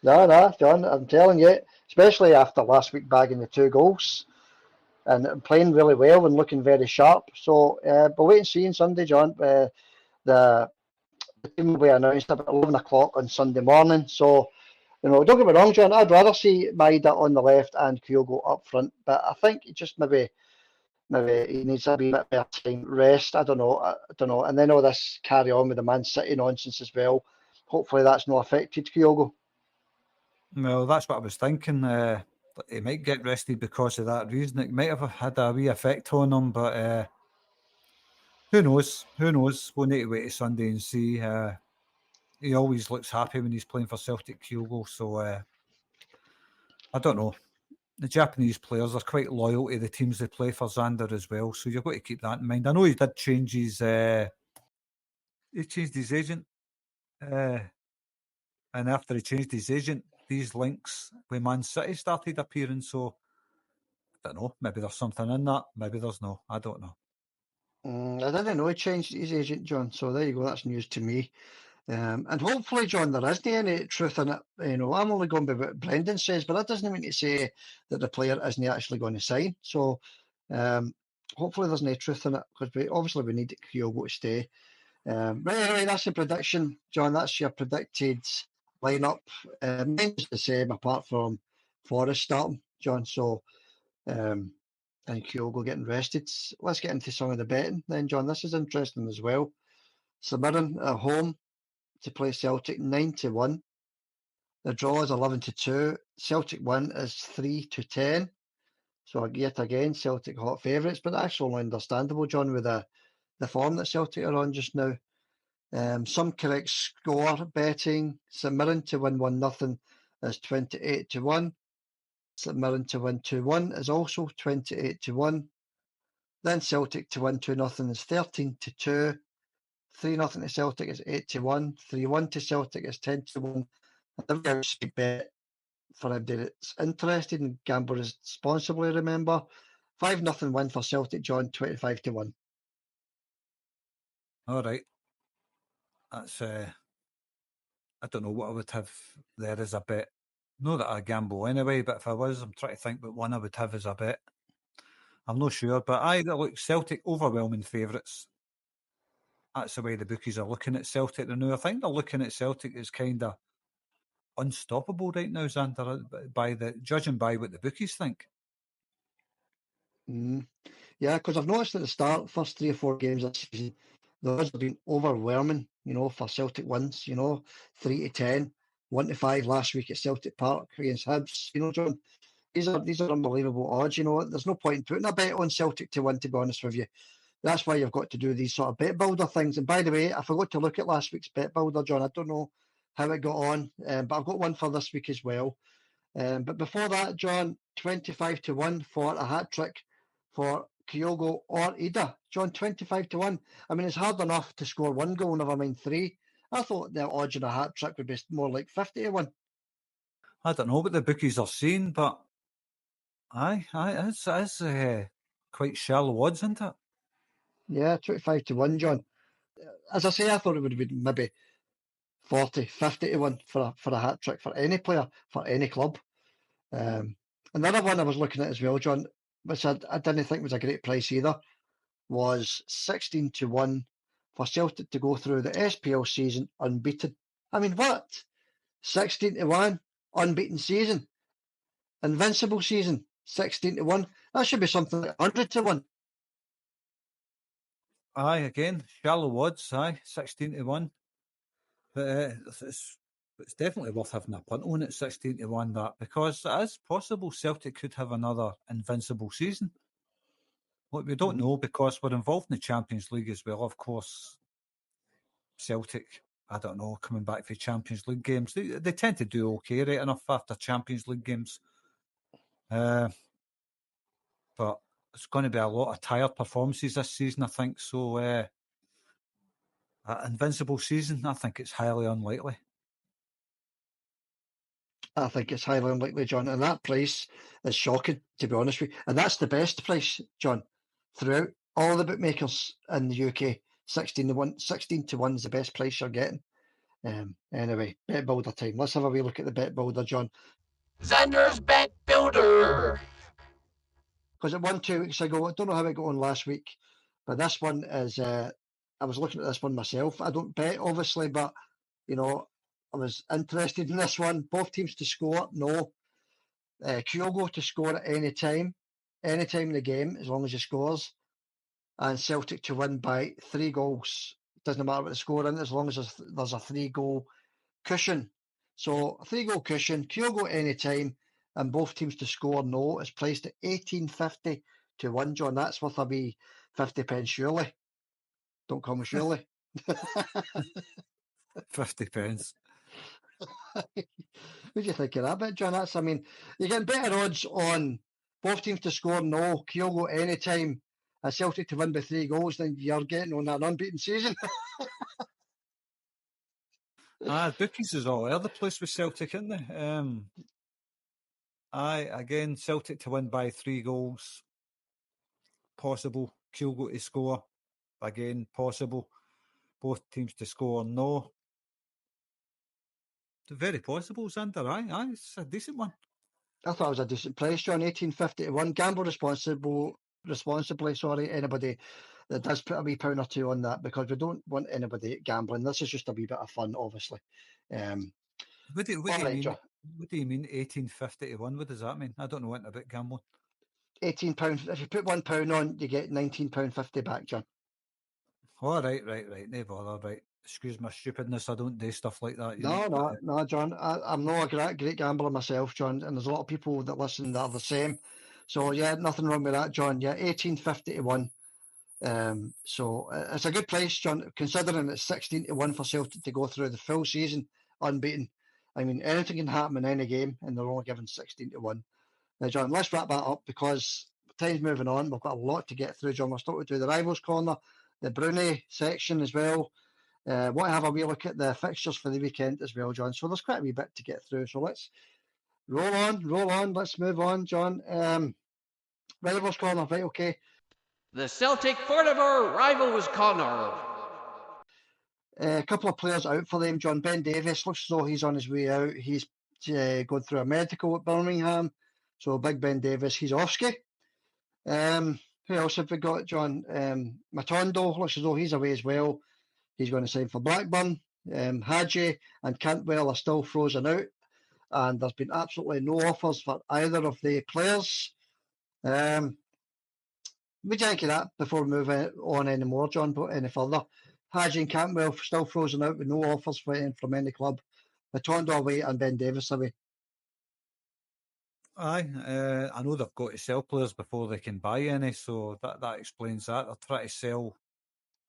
B: No, John, I'm telling you, especially after last week bagging the 2 goals and playing really well and looking very sharp. So we'll wait and see on Sunday, John. The team will be announced about 11 o'clock on Sunday morning. So, don't get me wrong, John, I'd rather see Maeda on the left and Kyogo up front, but I think he just maybe he needs a wee bit of time rest. I don't know. And then all this carry on with the Man City nonsense as well. Hopefully that's not affected Kyogo.
C: Well, that's what I was thinking. But he might get rested because of that reason. It might have had a wee effect on him, but who knows? Who knows? We'll need to wait to Sunday and see. He always looks happy when he's playing for Celtic Kyogo, so I don't know. The Japanese players are quite loyal to the teams they play for, Xander, as well, so you've got to keep that in mind. I know he did change his agent, and after he changed his agent, these links with Man City started appearing, so I don't know, maybe there's something in that, maybe there's no, I don't know.
B: I didn't know he changed his agent, John, so there you go, that's news to me. And hopefully, John, there isn't any truth in it. I'm only going by what Brendan says, but that doesn't mean to say that the player isn't actually going to sign. So hopefully there's no truth in it, because we need Kyogo to stay. But anyway, that's the prediction, John. That's your predicted lineup. Mine's the same, apart from Forrest starting, John. So and Kyogo getting rested. Let's get into some of the betting then, John. This is interesting as well. St Mirren at home to play Celtic 9-1. The draw is 11-2. Celtic win is 3-10. So yet again, Celtic hot favourites, but that's only understandable, John, with the form that Celtic are on just now. Some correct score betting. St Mirren to win 1-0 is 28-1. St Mirren to win 2-1 is also 28-1. Then Celtic to win 2-0 is 13-2. 3-0 to Celtic is 8-1. 3-1 to Celtic is 10-1. And the very bet for everybody that's interested and gamble responsibly, remember. 5-0 win for Celtic, John, 25-1.
C: All right. That's I don't know what I would have there as a bet. Not that I gamble anyway, but if I was, I'm trying to think what one I would have as a bet. I'm not sure, but look, Celtic overwhelming favourites. That's the way the bookies are looking at Celtic now. I think they're looking at Celtic as kind of unstoppable right now, Xander, judging by what the bookies think.
B: Yeah, because I've noticed at the start, first 3 or 4 games this season, the odds have been overwhelming, for Celtic wins, 3-10, 1-5 last week at Celtic Park against Hibs, John. These are unbelievable odds, There's no point in putting a bet on Celtic to win, to be honest with you. That's why you've got to do these sort of bet builder things. And by the way, I forgot to look at last week's bet builder, John. I don't know how it got on, but I've got one for this week as well. But before that, John, 25-1 for a hat trick for Kyogo or Ida. John, 25-1. I mean, it's hard enough to score 1 goal, never mind 3. I thought the odds on a hat trick would be more like 50-1.
C: I don't know what the bookies are saying, but it's quite shallow odds, isn't it?
B: Yeah, 25-1, John. As I say, I thought it would have been maybe 40, 50-1 for a hat trick for any player, for any club. Another one I was looking at as well, John, which I didn't think was a great price either, was 16-1 for Celtic to go through the SPL season unbeaten. I mean, what? 16-1, unbeaten season, invincible season, 16-1. That should be something like 100-1.
C: Aye, again, shallow odds, 16-1. But it's definitely worth having a punt on at 16-1, that, because it is possible Celtic could have another invincible season. What we don't know, because we're involved in the Champions League as well, of course. Celtic, I don't know, coming back for Champions League games, they tend to do okay right enough after Champions League games. But it's going to be a lot of tired performances this season, I think. So, an invincible season, I think it's highly unlikely.
B: I think it's highly unlikely, John. And that price is shocking, to be honest with you. And that's the best price, John, throughout all the bookmakers in the UK. 16-1 is the best price you're getting. Anyway, bet builder time. Let's have a wee look at the bet builder, John.
D: Xander's Bet Builder.
B: Because it won 2 weeks ago. I don't know how it got on last week, but this one is. I was looking at this one myself. I don't bet, obviously, but I was interested in this one. Both teams to score, no. Kyogo to score at any time in the game, as long as he scores. And Celtic to win by 3 goals. Doesn't matter what the score is, as long as there's a 3-goal cushion. So a 3-goal cushion, Kyogo any time, and both teams to score no is priced at 18.50 to 1, John. That's worth a wee 50 pence, surely. Don't call me surely.
C: 50 pence.
B: What do you think of that bit, John? That's, I mean, you're getting better odds on both teams to score no, Kyogo anytime, and Celtic to win by 3 goals than you're getting on an unbeaten season.
C: Bookies is all over the place with Celtic, isn't they? Again, Celtic to win by 3 goals. Possible. Kyogo to score. Again, possible. Both teams to score no. Very possible, Xander. Aye, it's a decent one.
B: I thought it was a decent price, John. 18.50 to 1. Gamble responsibly. Sorry, anybody that does put a wee pound or two on that, because we don't want anybody gambling. This is just a wee bit of fun, obviously.
C: What do you mean? What do you mean 18.50 to 1? What does that mean? I don't know anything about gambling.
B: £18. If you put £1 on, you get £19.50 back, John.
C: Oh, right. No bother, right. Excuse my stupidness. I don't do stuff like that.
B: No, John. I'm not a great gambler myself, John, and there's a lot of people that listen that are the same. So yeah, nothing wrong with that, John. Yeah, 18.50 to 1. So it's a good price, John, considering it's 16 to 1 for Celtic to go through the full season unbeaten. I mean, anything can happen in any game, and they're only given 16 to 1. Now, John, let's wrap that up because time's moving on. We've got a lot to get through, John. We're still to do the Rivals Corner, the Broony section as well. Want to have a wee look at the fixtures for the weekend as well, John. So there's quite a wee bit to get through. So let's roll on. Let's move on, John. Rivals Corner, right, okay.
D: The Celtic Forever Rivals Corner.
B: A couple of players out for them, John. Ben Davies looks as though he's on his way out. He's going through a medical at Birmingham. So Big Ben Davies, he's off ski. Who else have we got, John? Matondo looks as though he's away as well. He's going to sign for Blackburn. Hadji and Cantwell are still frozen out, and there's been absolutely no offers for either of the players. What do you think of that before we move on any more, John, but any further? Hadji and Cantwell still frozen out with no offers from any club. Matondo away and Ben Davies away.
C: Aye, I know they've got to sell players before they can buy any, so that explains that. They're trying to sell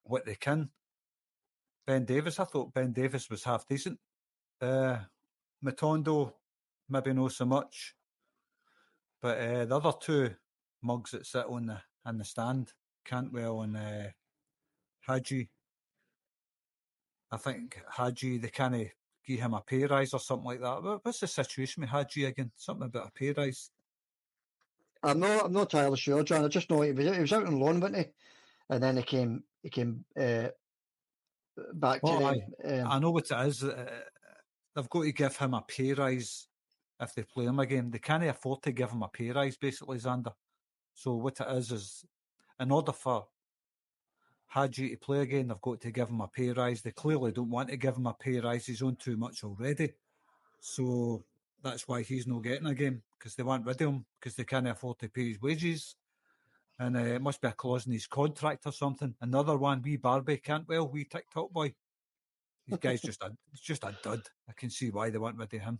C: what they can. Ben Davies, I thought Ben Davies was half decent. Matondo, maybe not so much. But the other two mugs that sit on the stand, Cantwell and Hadji, I think Hadji, they can't give him a pay rise or something like that. What's the situation with Hadji again? Something about a pay rise?
B: I'm not entirely sure, John. I just know he was out on loan, wasn't he? And then he came back to them.
C: I know what it is. They've got to give him a pay rise if they play him again. They can't afford to give him a pay rise, basically, Xander. So what it is in order for Hadji to play again, they've got to give him a pay rise. They clearly don't want to give him a pay rise. He's on too much already. So that's why he's not getting a game, because they want rid of him, because they can't afford to pay his wages. And it must be a clause in his contract or something. Another one, wee Barbie Cantwell, wee TikTok boy. This guy's just a dud. I can see why they want rid of him.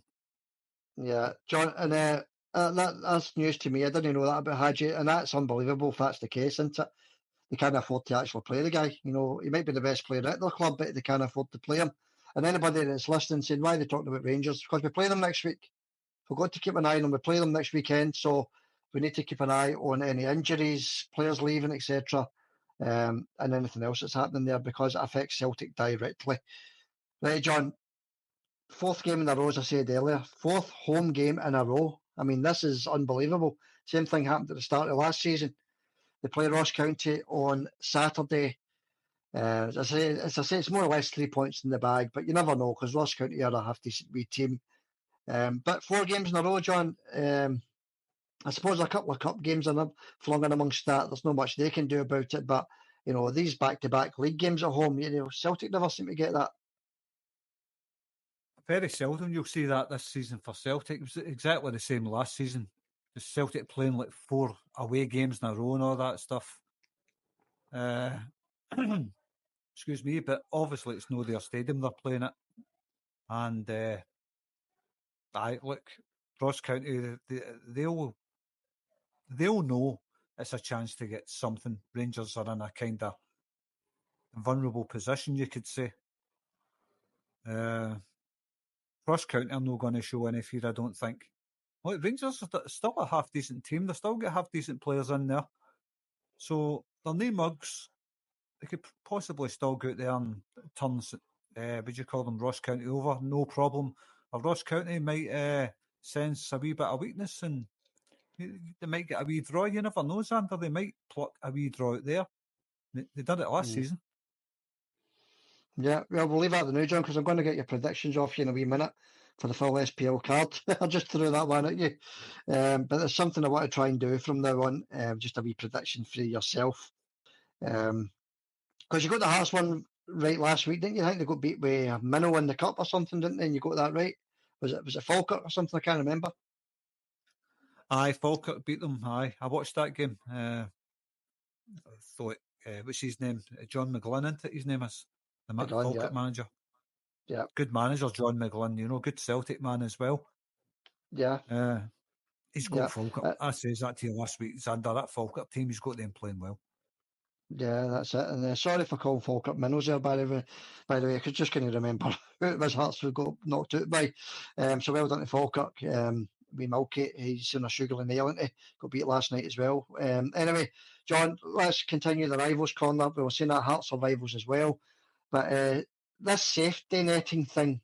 B: Yeah, John, and that's news to me. I didn't know that about Hadji, and that's unbelievable if that's the case, isn't it? They can't afford to actually play the guy. You know, he might be the best player at their club, but they can't afford to play him. And anybody that's listening saying, why are they talking about Rangers? Because we play them next week. We've got to keep an eye on them. We play them next weekend, so we need to keep an eye on any injuries, players leaving, etc., and anything else that's happening there, because it affects Celtic directly. Right, John, fourth game in a row, as I said earlier, fourth home game in a row. I mean, this is unbelievable. Same thing happened at the start of last season. They play Ross County on Saturday. As I say, it's more or less 3 points in the bag, but you never know, because Ross County are a half-decent wee team. But 4 games in a row, John. I suppose a couple of cup games are flung in amongst that. There's not much they can do about it, but you know, these back-to-back league games at home, you know, Celtic never seem to get that.
C: Very seldom you'll see that this season for Celtic. It was exactly the same last season. The Celtic playing like 4 away games in a row and all that stuff. Excuse me, but obviously it's no their stadium they're playing it. And look, Ross County, they'll know it's a chance to get something. Rangers are in a kind of vulnerable position, you could say. Ross County are not going to show any fear, I don't think. Well, Rangers are still a half-decent team. They've still got half-decent players in there. So they're no mugs. They could possibly still go out there and turn, would you call them, Ross County over? No problem. Or Ross County might sense a wee bit of weakness and they might get a wee draw. You never know, Xander. They might pluck a wee draw out there. They did it last season.
B: Yeah, well, we'll leave that to now, John, because I'm going to get your predictions off you in a wee minute for the full SPL card. I just threw that one at you. But there's something I want to try and do from now on, just a wee prediction for yourself. Because you got the Hearts one right last week, didn't you? I think they got beat with Minnow in the Cup or something, didn't they? And you got that right. Was it Falkirk or something? I can't remember.
C: Aye, Falkirk beat them. Aye, I watched that game. I thought, what's his name? John McGlynn, isn't it? His name is the Falkirk manager.
B: Yeah.
C: Good manager, John McGlynn. Good Celtic man as well.
B: Yeah.
C: He's got Falkirk. I says that to you last week, Xander. That Falkirk team, he's got them playing well.
B: Yeah, that's it. And sorry for calling Falkirk minnows there, by the way. I could just couldn't remember who it was Hearts who got knocked out by. So well done to Falkirk. We Milky, he's in a sugarly nail, isn't he? Got beat last night as well. Anyway, John, let's continue the rivals corner. We were saying that Hearts are rivals as well. But this safety netting thing,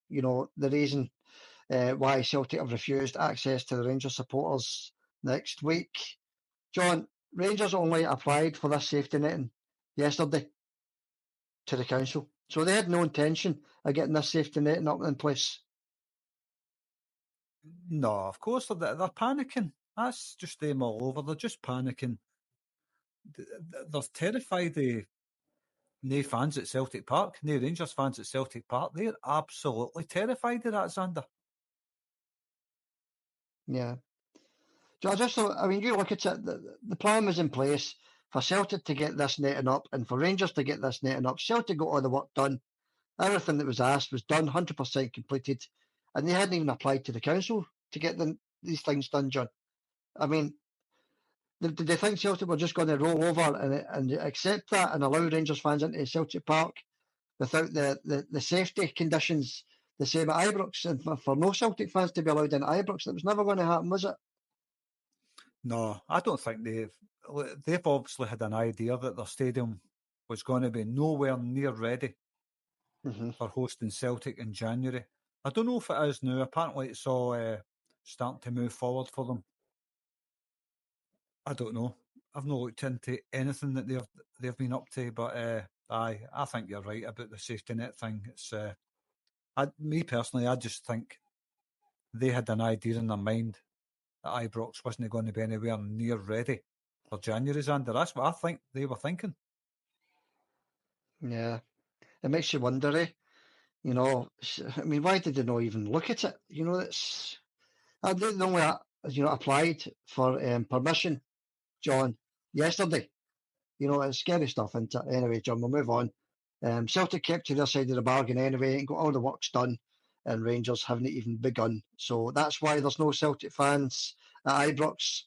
B: the reason why Celtic have refused access to the Rangers supporters next week. John, Rangers only applied for this safety netting yesterday to the council. So they had no intention of getting this safety netting up in place.
C: No, of course they're panicking. That's just them all over. They're just panicking. They're terrified of no fans at Celtic Park, no Rangers fans at Celtic Park. They're absolutely terrified of that, Xander.
B: Yeah. So you look at it, the plan was in place for Celtic to get this netting up and for Rangers to get this netting up. Celtic got all the work done. Everything that was asked was done, 100% completed. And they hadn't even applied to the council to get these things done, John. I mean, did they think Celtic were just going to roll over and accept that and allow Rangers fans into Celtic Park without the safety conditions the same at Ibrox, and for no Celtic fans to be allowed in Ibrox? That was never going to happen, was it?
C: No, I don't think they've obviously had an idea that their stadium was going to be nowhere near ready for hosting Celtic in January. I don't know if it is now. Apparently it's all starting to move forward for them. I don't know. I've not looked into anything that they've been up to, but I think you're right about the safety net thing. It's me personally, I just think they had an idea in their mind that Ibrox wasn't going to be anywhere near ready for January, Xander. That's what I think they were thinking.
B: Yeah, it makes you wonder, I mean, why did they not even look at it? I didn't only, applied for permission, John, yesterday. It's scary stuff, isn't it? Anyway, John, we'll move on. Celtic kept to their side of the bargain anyway and got all the works done, and Rangers haven't even begun. So that's why there's no Celtic fans at Ibrox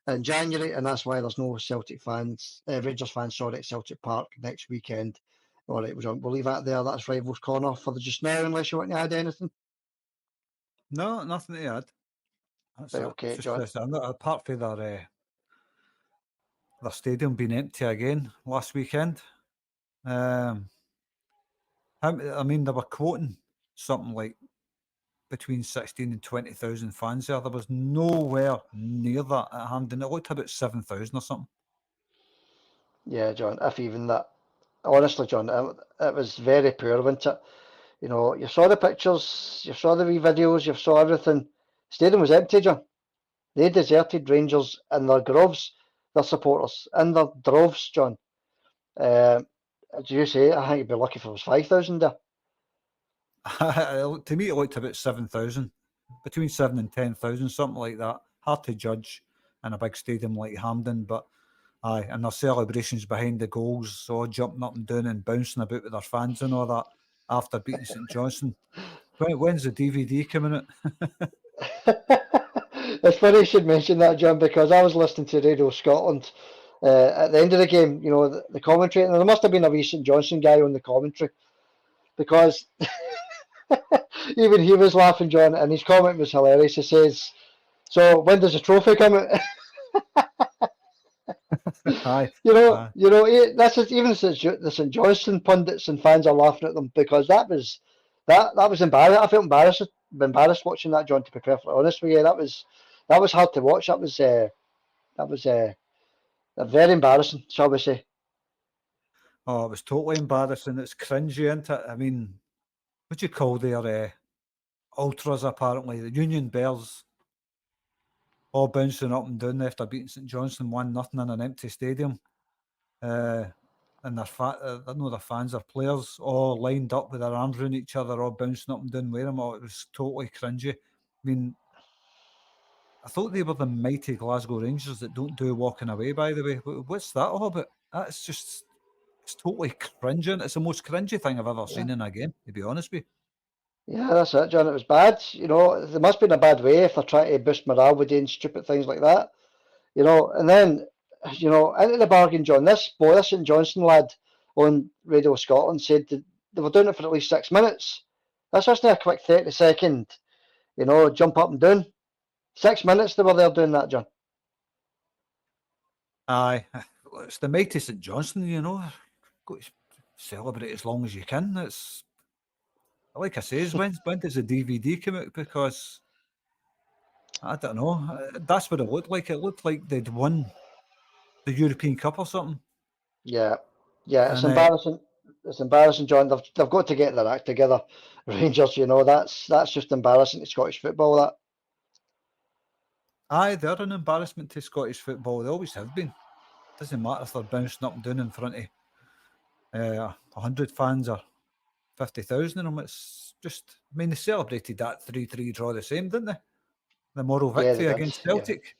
B: in January, and that's why there's no Rangers fans, at Celtic Park next weekend. All right, John, we'll leave that there. That's Rivals Corner for just now, unless you want to add anything.
C: No, nothing to add. That's
B: right, okay,
C: just
B: John.
C: Apart from their stadium being empty again last weekend. I mean, they were quoting something like between 16 and 20,000 fans there. There was nowhere near that at Hampden. It looked about 7,000 or something.
B: Yeah, John, if even that. Honestly, John, it was very poor, wasn't it? You saw the pictures, you saw the wee videos, you saw everything. Stadium was empty, John. They deserted Rangers in their groves, their supporters, in their droves, John. As you say, I think you'd be lucky if it was 5,000 there.
C: To me, it looked about 7,000, between 7 and 10,000, something like that. Hard to judge in a big stadium like Hampden, but aye, and their celebrations behind the goals, all jumping up and down and bouncing about with their fans and all that after beating St Johnstone. When's the DVD coming out?
B: It's funny you should mention that, John, because I was listening to Radio Scotland at the end of the game, the commentary, and there must have been a wee St Johnstone guy on the commentary because even he was laughing, John, and his comment was hilarious. He says, "So when does the trophy come out?"
C: Aye.
B: That's even the St Johnstone pundits and fans are laughing at them because that was embarrassing. I felt embarrassed watching that, John. To be perfectly honest with you, that was hard to watch. That was very embarrassing, shall we say?
C: Oh, it was totally embarrassing. It's cringy, isn't it? I mean, what do you call their ultras? Apparently, the Union Bears all bouncing up and down after beating St Johnstone 1-0 in an empty stadium. And their fans, their players, all lined up with their arms around each other, all bouncing up and down with them. Oh, it was totally cringy. I mean, I thought they were the mighty Glasgow Rangers that don't do walking away, by the way. What's that all about? That's just, it's totally cringing. It's the most cringy thing I've ever seen in a game, to be honest with you.
B: Yeah, that's it, John. It was bad. There must be in a bad way if they're trying to boost morale with doing stupid things like that. And then, into the bargain, John, this St Johnstone lad on Radio Scotland said that they were doing it for at least 6 minutes. That's just a quick 30-second, jump up and down. 6 minutes they were there doing that, John.
C: Aye, it's the mighty St Johnstone, Got to celebrate as long as you can. It's like I say, when does the DVD come out? Because I don't know. That's what it looked like. It looked like they'd won the European Cup or something.
B: Yeah, it's embarrassing. It's embarrassing, John. They've got to get their act together. Rangers, that's just embarrassing to Scottish football. That.
C: Aye, they're an embarrassment to Scottish football. They always have been. Doesn't matter if they're bouncing up and down in front of 100 fans or 50,000 of them. It's just, I mean, they celebrated that 3-3 draw the same, didn't they? The moral victory against Celtic.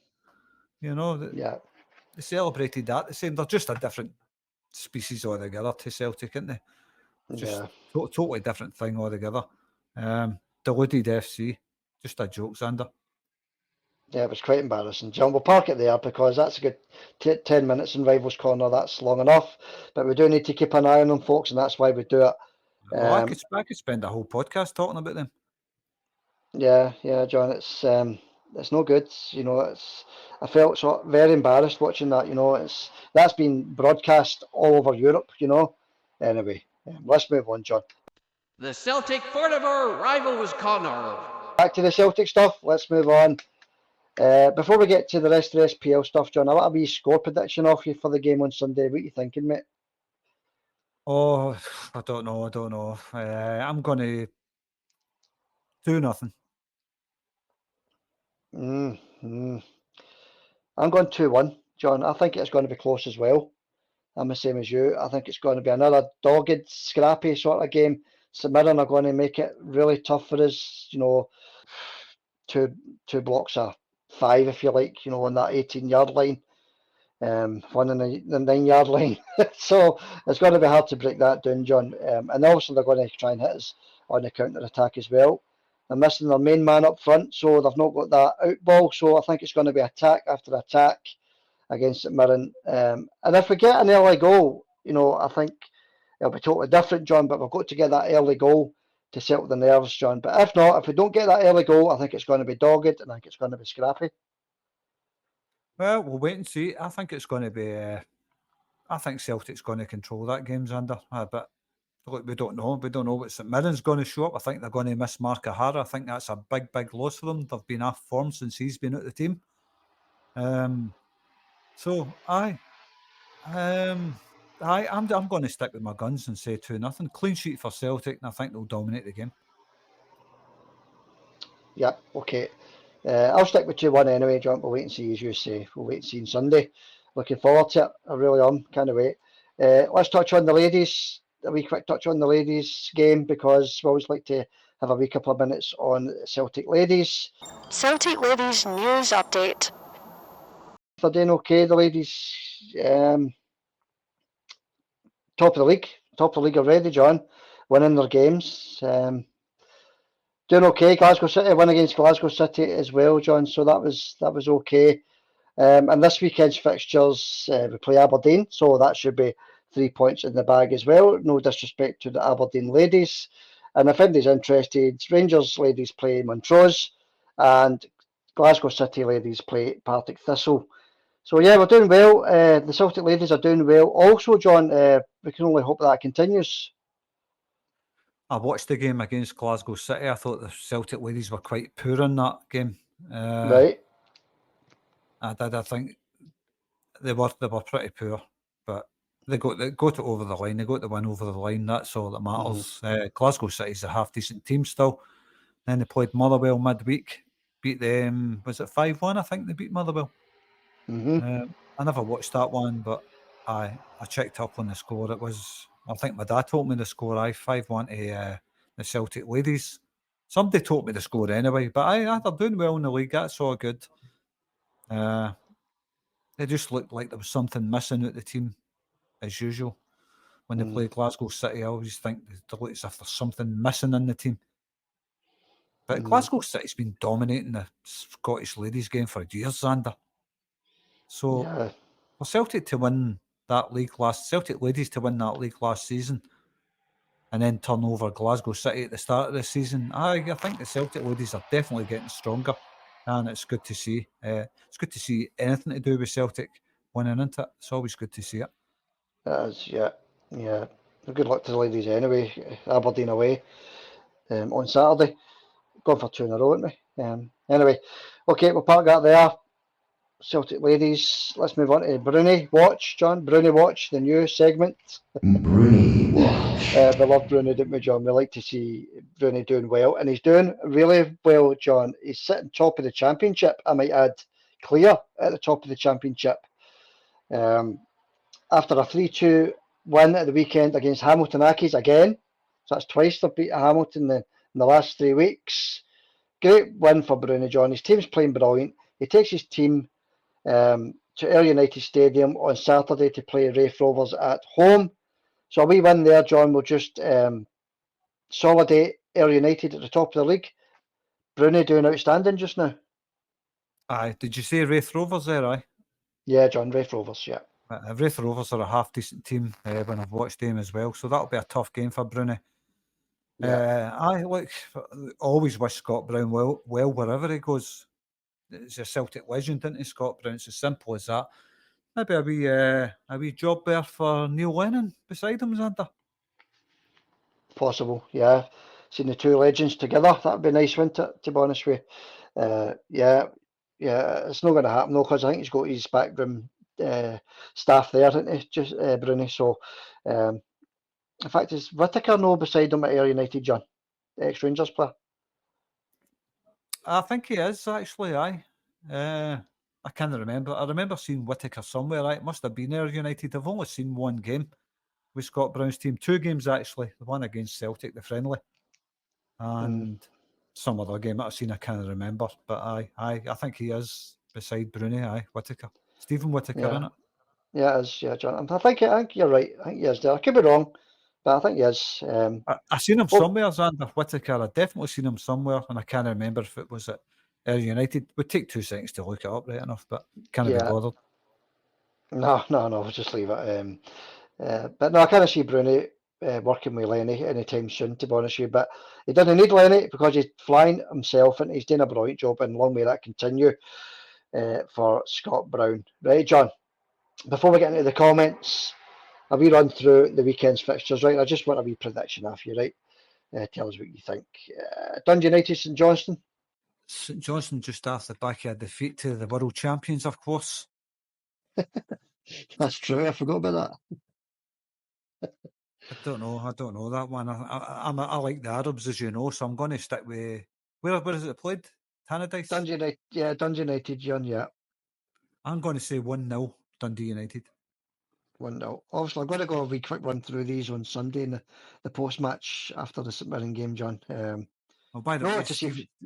B: Yeah.
C: They celebrated that the same. They're just a different species altogether to Celtic, aren't they? Just totally different thing altogether. Deluded FC, just a joke, Xander.
B: Yeah, it was quite embarrassing. John, we'll park it there because that's a good 10 minutes in Rivals Corner. That's long enough. But we do need to keep an eye on them, folks, and that's why we do it.
C: Well, I could spend a whole podcast talking about them.
B: Yeah, John, it's no good. I felt very embarrassed watching that. That's been broadcast all over Europe. Anyway, let's move on, John.
D: The Celtic forever rival was cornered.
B: Back to the Celtic stuff. Let's move on. Before we get to the rest of the SPL stuff, John, I want a wee score prediction off you for the game on Sunday. What are you thinking, mate?
C: Oh, I don't know. I'm going to 2-0.
B: I'm going 2-1, John. I think it's going to be close as well. I'm the same as you. I think it's going to be another dogged, scrappy sort of game. St Mirren are going to make it really tough for us. Two blocks of 5, if you like, on that 18-yard line. One in the 9-yard line. So it's going to be hard to break that down, John. And also they're going to try and hit us on the counter-attack as well. They're missing their main man up front, so they've not got that out ball. So I think it's going to be attack after attack against St Mirren. And if we get an early goal, I think it'll be totally different, John, but we've got to get that early goal to settle the nerves, John. But if not, if we don't get that early goal, I think it's going to be dogged and I think it's going to be scrappy.
C: Well, we'll wait and see. I think it's going to be. I think Celtic's going to control that game, Xander. But look, we don't know. We don't know what St Mirren's going to show up. I think they're going to miss Mark O'Hara. I think that's a big, big loss for them. They've been off form since he's been at the team. So I'm going to stick with my guns and say 2-0. Clean sheet for Celtic, and I think they'll dominate the game.
B: Yep, okay. I'll stick with 2-1 anyway, John. We'll wait and see, as you say. We'll wait and see on Sunday. Looking forward to it. I really am. Can't wait. Let's touch on the ladies. A wee quick touch on the ladies game because we always like to have a wee couple of minutes on Celtic Ladies.
E: Celtic Ladies news update.
B: They're doing okay, the ladies. Top of the league already, John. Winning their games. Doing okay. Glasgow City win against Glasgow City as well, John. So that was okay. And this weekend's fixtures, we play Aberdeen, so that should be 3 points in the bag as well. No disrespect to the Aberdeen ladies. And if anybody's interested, Rangers ladies play Montrose, and Glasgow City ladies play Partick Thistle. So yeah, we're doing well. The Celtic ladies are doing well. Also, John, we can only hope that continues.
C: I watched the game against Glasgow City. I thought the Celtic ladies were quite poor in that game.
B: Right.
C: I did. I think they were pretty poor, but they got it over the line. They got the win over the line. That's all that matters. Glasgow City's a half decent team still. Then they played Motherwell midweek, beat them. Was it 5-1? I think they beat Motherwell. I never watched that one, but I checked up on the score. It was, I think my dad told me the score. 5-1 to the Celtic ladies. Somebody told me the score anyway, but they're doing well in the league. That's all good. They just looked like there was something missing at the team, as usual. When they play Glasgow City, I always think they look as if there's something missing in the team. But Glasgow City's been dominating the Scottish ladies game for years, Xander. So for Celtic to win that league Celtic ladies to win that league last season, and then turn over Glasgow City at the start of the season, I think the Celtic ladies are definitely getting stronger, and it's good to see. It's good to see anything to do with Celtic winning, isn't it? It's always good to see it.
B: That is, yeah. Good luck to the ladies anyway. Aberdeen away on Saturday. Going for 2 in a row, aren't we? Anyway, okay, we'll park that there. Celtic ladies. Let's move on to Broony Watch, John. Broony Watch, the new segment.
F: Broony Watch.
B: We love Broony, don't we, John? We like to see Broony doing well, and he's doing really well, John. He's sitting top of the championship. I might add, clear at the top of the championship. After a 3-2 win at the weekend against Hamilton Accies again. So that's twice they've beat Hamilton in the last 3 weeks. Great win for Broony, John. His team's playing brilliant. He takes his team to Ayr United Stadium on Saturday to play Raith Rovers at home. So a wee win there, John, will just consolidate Ayr United at the top of the league. Broony doing outstanding just now.
C: Aye, did you say Raith Rovers there, aye?
B: Yeah, John, Raith Rovers, yeah.
C: Raith Rovers are a half-decent team when I've watched them as well, so that'll be a tough game for Broony. I always wish Scott Brown well wherever he goes. He's a Celtic legend, isn't he, Scott Brown? It's as simple as that. Maybe a wee job there for Neil Lennon beside him, Xander.
B: Possible, yeah. Seeing the two legends together, that'd be nice, wouldn't it, to be honest with you? Yeah, it's not going to happen, though, because I think he's got his backroom staff there, isn't he, just Broony? So, in fact, is Whittaker no beside him at Ayr United, John? The ex-Rangers player?
C: I think he is, actually, aye. I can't remember. I remember seeing Whittaker somewhere. It must have been Ayr United. I've only seen one game with Scott Brown's team. 2 games, actually. The one against Celtic, the friendly. And some other game that I've seen, I can't remember. But I think he is beside Broony, Whittaker. Stephen Whittaker, innit?
B: Yeah, it is, yeah, John. I think you're right. I think he is there. I could be wrong, but I think he is.
C: I seen him somewhere, Xander Whittaker. I definitely seen him somewhere, and I can't remember if it was at Ayr United. Would take 2 seconds to look it up, right enough, but can't be bothered.
B: No, we'll just leave it. But no, I can't see Broony working with Lenny anytime soon, to be honest with you. But he doesn't need Lenny because he's flying himself and he's doing a brilliant job, and long may that continue for Scott Brown. Right, John? Before we get into the comments, a wee run through the weekend's fixtures, right? I just want a wee prediction off you, right? Tell us what you think. Dundee United, St Johnstone.
C: St Johnstone just after the back of a defeat to the world champions, of course.
B: That's true. I forgot about that.
C: I don't know that one. I like the Arabs, as you know, so I'm going to stick with where is it played? Tannadice?
B: Dundee United, yeah, Dundee United, John, yeah.
C: I'm going to say 1-0 Dundee United.
B: 1-0. Obviously, I'm going to go a wee quick run through these on Sunday in the post-match after the St Mirren game, John.
C: By the way,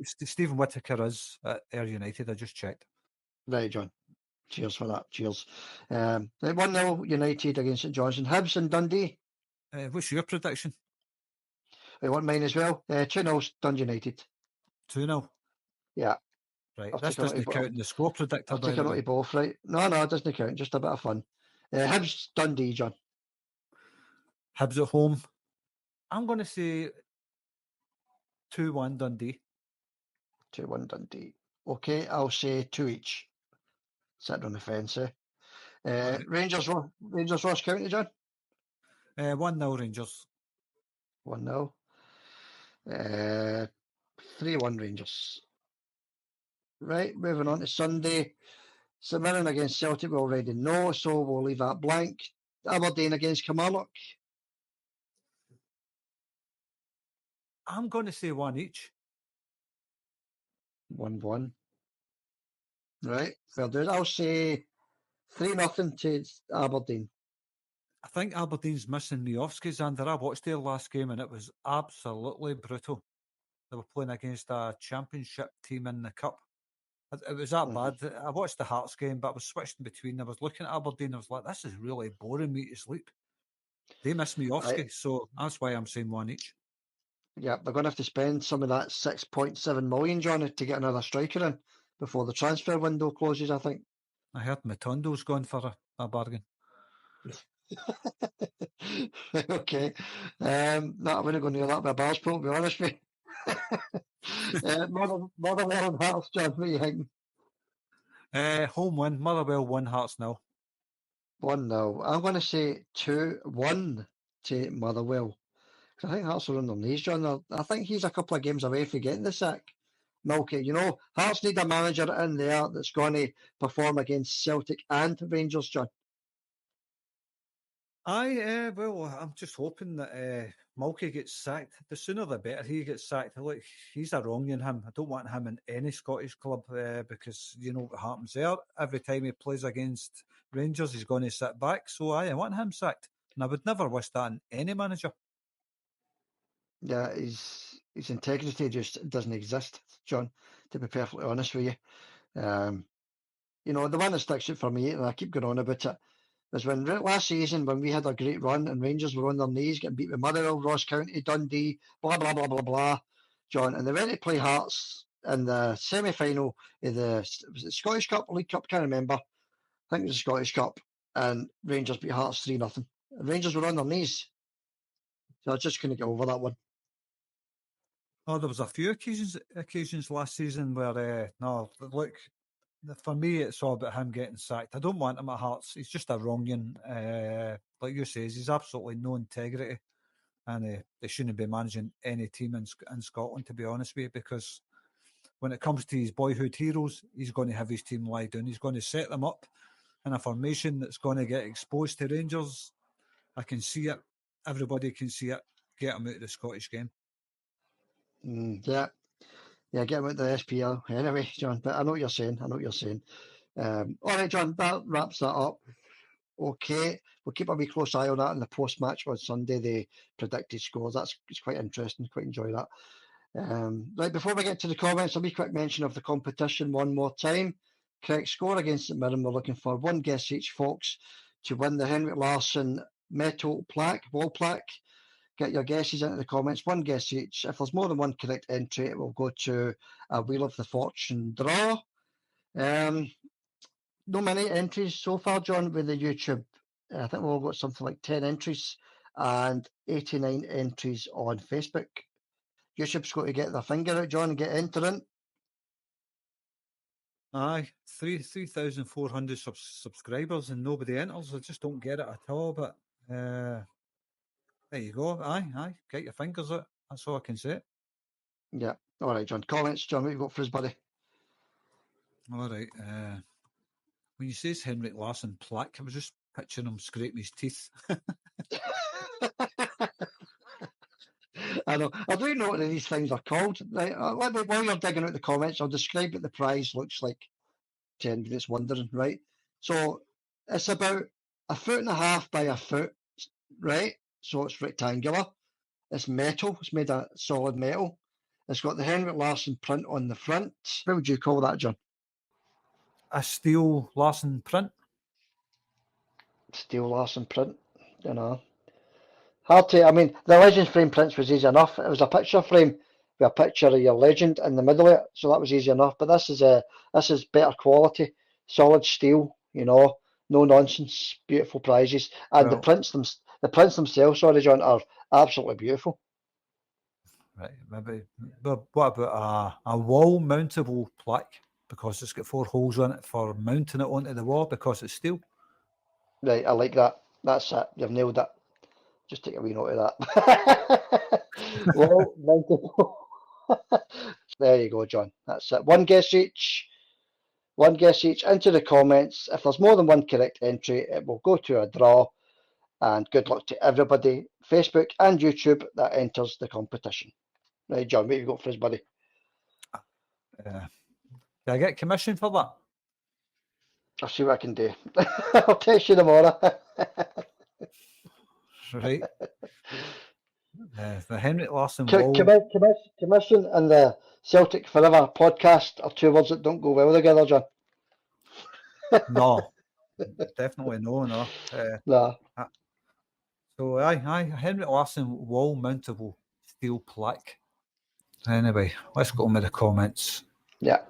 C: Stephen Whittaker is at Ayr United. I just checked.
B: Right, John. Cheers for that. Cheers. 1-0 United against St Johnstone. Hibs and Dundee.
C: What's your prediction?
B: I want mine as well. 2-0 Dundee United.
C: 2-0.
B: Yeah.
C: Right.
B: I've
C: This
B: taken
C: doesn't count in the score predictor,
B: I've
C: by
B: taken
C: the
B: out
C: way.
B: of both, right? No, it doesn't count. Just a bit of fun. Hibs Dundee, John.
C: Hibs at home. I'm going to say 2-1 Dundee.
B: 2-1 Dundee. Okay, I'll say 2 each. Sitting on the fence, eh?
C: Right.
B: Rangers Ross County, John.
C: 1-0 Rangers.
B: 1-0. 3-1 Rangers. Right, moving on to Sunday. St Mirren against Celtic, we already know, so we'll leave that blank. Aberdeen against Kilmarnock.
C: I'm going to say 1 each.
B: 1-1. Right, fair dues. I'll say 3-0 to Aberdeen.
C: I think Aberdeen's missing Miovski, Xander. I watched their last game and it was absolutely brutal. They were playing against a championship team in the cup. It was that bad. I watched the Hearts game, but I was switching between. I was looking at Aberdeen. I was like, this is really boring me to sleep. They miss Miovski, so that's why I'm saying 1 each.
B: Yeah, they're going to have to spend some of that 6.7 million, John, to get another striker in before the transfer window closes, I think.
C: I heard Matondo's gone for a bargain.
B: Okay. No, I wouldn't go near that with a bar's pole, to be honest with you. Motherwell and Hearts, John, what are you thinking?
C: Home win, Motherwell 1, Hearts 0.
B: 1-0. I'm going to say 2-1 to Motherwell. I think Hearts are on their knees, John. I think he's a couple of games away from getting the sack. Milky, Hearts need a manager in there that's going to perform against Celtic and Rangers, John.
C: Well, I'm just hoping that Mulkey gets sacked. The sooner the better he gets sacked. Look, he's a wrong in him. I don't want him in any Scottish club because you know what happens there. Every time he plays against Rangers, he's going to sit back. So I want him sacked. And I would never wish that on any manager.
B: Yeah, his integrity just doesn't exist, John, to be perfectly honest with you. The one that sticks out for me, and I keep going on about it, was when last season when we had a great run and Rangers were on their knees getting beat with Motherwell, Ross County, Dundee, blah, blah, blah, blah, blah, John, and they went to play Hearts in the semi-final of was it Scottish Cup or League Cup? Can't remember. I think it was the Scottish Cup, and Rangers beat Hearts 3-0. Rangers were on their knees. So I just couldn't get over that one.
C: Oh, there was a few occasions last season where, for me, it's all about him getting sacked. I don't want him at Hearts. He's just a wrong'un. Like you say, he's absolutely no integrity. And they shouldn't be managing any team in Scotland, to be honest with you, because when it comes to his boyhood heroes, he's going to have his team lie down. He's going to set them up in a formation that's going to get exposed to Rangers. I can see it. Everybody can see it. Get him out of the Scottish game.
B: Yeah, get him out the SPL anyway, John. But I know what you're saying. All right, John, that wraps that up. Okay, we'll keep a wee close eye on that in the post-match on Sunday, the predicted scores. It's quite interesting, quite enjoy that. Right, before we get to the comments, a wee quick mention of the competition one more time. Correct score against St Mirren, we're looking for one guess each, folks, to win the Henrik Larsson metal wall plaque. Get your guesses into the comments, one guess each. If there's more than one correct entry, it will go to a Wheel of the Fortune draw. No many entries so far, John, with the YouTube. I think we've all got something like 10 entries and 89 entries on Facebook. YouTube's got to get their finger out, John, and get entering.
C: Aye, 3,400 subscribers and nobody enters. I just don't get it at all, but there you go. Aye, get your fingers out. That's all I can say.
B: Yeah. All right, John. Comments, John, what have you got for us, buddy?
C: All right. When you say Henrik Larsson plaque, I was just picturing him scraping his teeth.
B: I know. I don't know what these things are called. Right? While you're digging out the comments, I'll describe what the prize looks like to anybody that's wondering, right? So it's about 1.5 feet by a foot, right? So it's rectangular. It's metal. It's made of solid metal. It's got the Henrik Larsson print on the front. What would you call that, John?
C: A steel Larsson print.
B: Steel Larsson print, Hard to. I mean, the Legends frame prints was easy enough. It was a picture frame with a picture of your legend in the middle of it, so that was easy enough. But this is better quality, solid steel. No nonsense, beautiful prizes, and
C: Well,
B: the prints themselves, sorry, John, are absolutely beautiful.
C: right, maybe. But what about a wall mountable plaque? Because it's got 4 holes in it for mounting it onto the wall because it's steel.
B: Right, I like that. That's it. You've nailed it. Just take a wee note of that. Well, mountable. There you go, John. That's it. One guess each. One guess each into the comments. If there's more than one correct entry, it will go to a draw. And good luck to everybody, Facebook and YouTube, that enters the competition. Right, John, what have you got for us, buddy?
C: Do I get commission for that?
B: I'll see what I can do. I'll text you tomorrow.
C: Right. The Henrik Larsson wall.
B: Commission and the Celtic Forever podcast are two words that don't go well together, John.
C: No, definitely no.
B: Nah.
C: So aye, Henrik Larsson wall mountable steel plaque. Anyway, let's go on with the comments.
B: Yeah.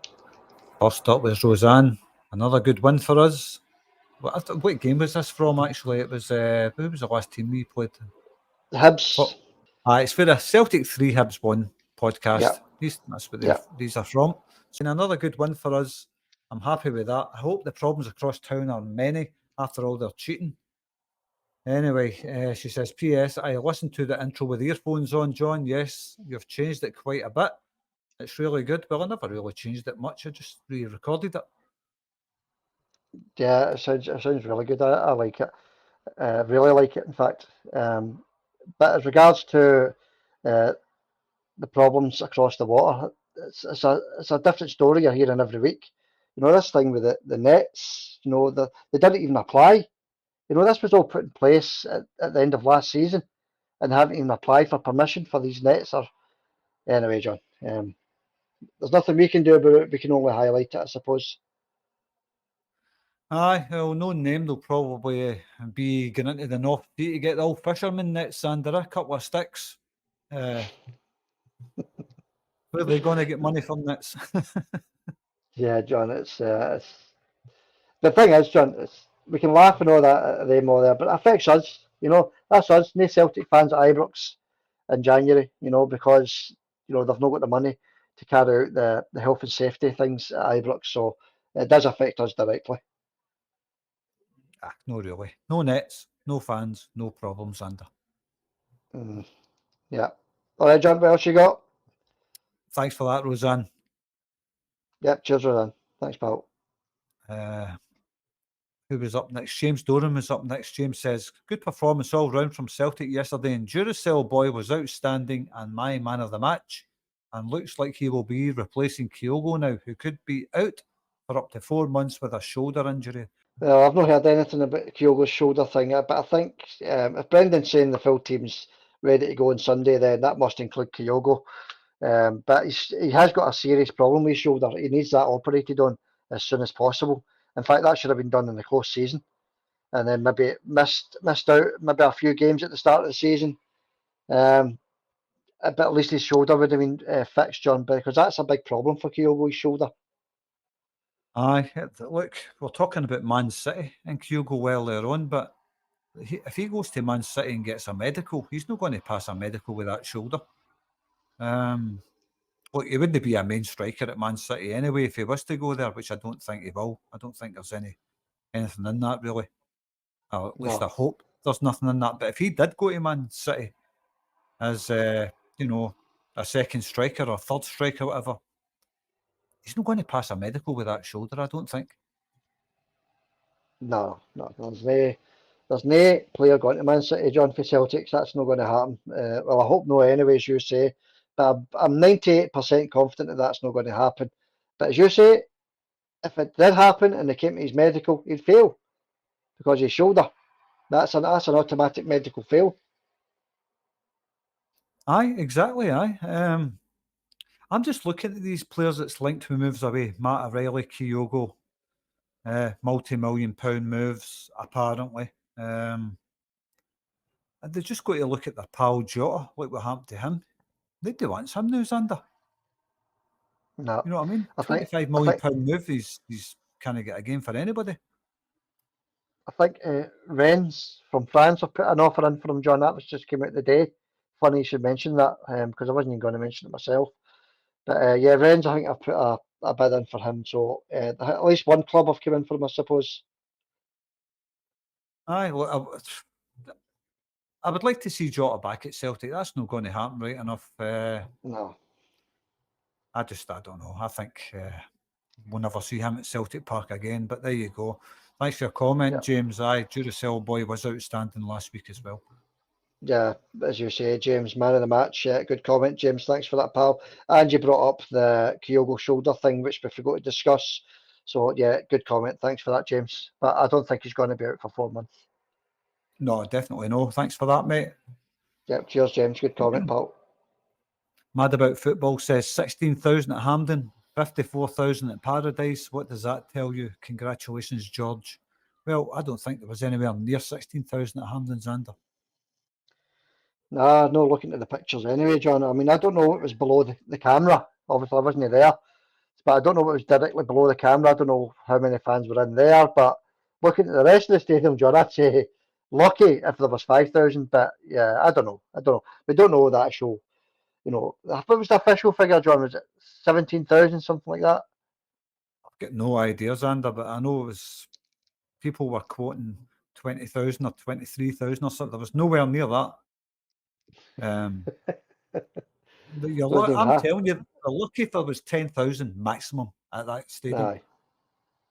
C: First up was Roseanne. Another good win for us. What game was this from, actually? It was, who was the last team we played?
B: The Hibs.
C: It's for a Celtic 3 Hibs 1 podcast.
B: Yeah.
C: That's what these are from. So another good win for us. I'm happy with that. I hope the problems across town are many after all their cheating. Anyway, she says, P.S. I listened to the intro with earphones on, John. Yes, you've changed it quite a bit. It's really good. Well, I never really changed it much. I just re-recorded it.
B: Yeah, it sounds really good. I like it. Really like it, in fact. But as regards to the problems across the water, it's a different story you're hearing every week. This thing with the nets, they didn't even apply. This was all put in place at the end of last season and haven't even applied for permission for these nets. Anyway, John, there's nothing we can do about it. We can only highlight it, I suppose.
C: Aye, well, no name, they'll probably be going into the North Sea to get the old fisherman nets under a couple of sticks. Where are they going to get money from nets?
B: Yeah, John, it's the thing is, John, we can laugh and all that at them all there, but it affects us. That's us, no Celtic fans at Ibrox in January. Because they've not got the money to carry out the health and safety things at Ibrox, so it does affect us directly.
C: No, really. No nets, no fans, no problems under.
B: Yeah. All right, John, what else you got?
C: Thanks for that, Roseanne.
B: Yep, cheers, Roseanne. Thanks, pal.
C: Who was up next? James Doran was up next. James says, good performance all round from Celtic yesterday, and Duracell Boy was outstanding and my man of the match, and looks like he will be replacing Kyogo now, who could be out for up to 4 months with a shoulder injury.
B: Well, I've not heard anything about Kyogo's shoulder thing, but I think if Brendan's saying the full team's ready to go on Sunday, then that must include Kyogo. But he has got a serious problem with his shoulder. He needs that operated on as soon as possible. In fact, that should have been done in the close season, and then maybe missed out maybe a few games at the start of the season. But at least his shoulder would have been fixed, John, because that's a big problem for Kyogo's shoulder.
C: Aye, look, we're talking about Man City and Kyogo earlier on, but if he goes to Man City and gets a medical, he's not going to pass a medical with that shoulder. Look, he wouldn't be a main striker at Man City anyway if he was to go there, which I don't think he will. I don't think there's anything in that, really. Or at least I hope there's nothing in that. But if he did go to Man City as, a second striker or third striker, whatever, he's not going to pass a medical with that shoulder, I don't think.
B: No. There's no player going to Man City, John, for Celtics. That's not going to happen. Well, I hope no anyway, as you say. But I'm 98% confident that that's not going to happen. But as you say, if it did happen and they came to his medical, he'd fail because his shoulder. That's an automatic medical fail.
C: Aye, exactly. Aye. I'm just looking at these players that's linked who moves away. Matt O'Reilly, Kyogo, multi-million-pound moves apparently. And They just got to look at their pal Jota, like what happened to him. Nobody wants him now, Xander.
B: No,
C: You know what I mean?
B: I think
C: £25 million move. He's can't get a game for anybody.
B: I think Rennes from France have put an offer in for him, John. That was just came out today. Funny you should mention that because I wasn't even going to mention it myself. But yeah, Rennes, I think I've put a bid in for him. So at least one club have come in for him, I suppose.
C: Aye, well, I would like to see Jota back at Celtic. That's not going to happen, right enough.
B: No.
C: I don't know. I think we'll never see him at Celtic Park again. But there you go. Thanks for your comment,
B: Yep.
C: James. Aye, Duracell boy was outstanding last week as well.
B: Yeah, as you say, James, man of the match. Good comment, James. Thanks for that, pal. And you brought up the Kyogo shoulder thing, which we forgot to discuss. So yeah, good comment. Thanks for that, James. But I don't think he's going to be out for 4 months.
C: No, definitely no. Thanks for that, mate.
B: Yep, cheers, James. Good comment, pal.
C: Mad About Football says 16,000 at Hampden, 54,000 at Paradise. What does that tell you? Congratulations, George. Well, I don't think there was anywhere near 16,000 at Hampden, Xander.
B: Nah, no looking at the pictures anyway, John. I mean, I don't know what was below the camera. Obviously, I wasn't there. But I don't know what was directly below the camera. I don't know how many fans were in there. But looking at the rest of the stadium, John, I'd say lucky if there was 5,000. But yeah, I don't know. We don't know the actual, what was the official figure, John? Was it 17,000, something like that?
C: I've got no idea, Xander, but I know it was people were quoting 20,000 or 23,000 or something. There was nowhere near that. I'm telling you, the lucky if there was 10,000 maximum at that stadium.
B: Aye.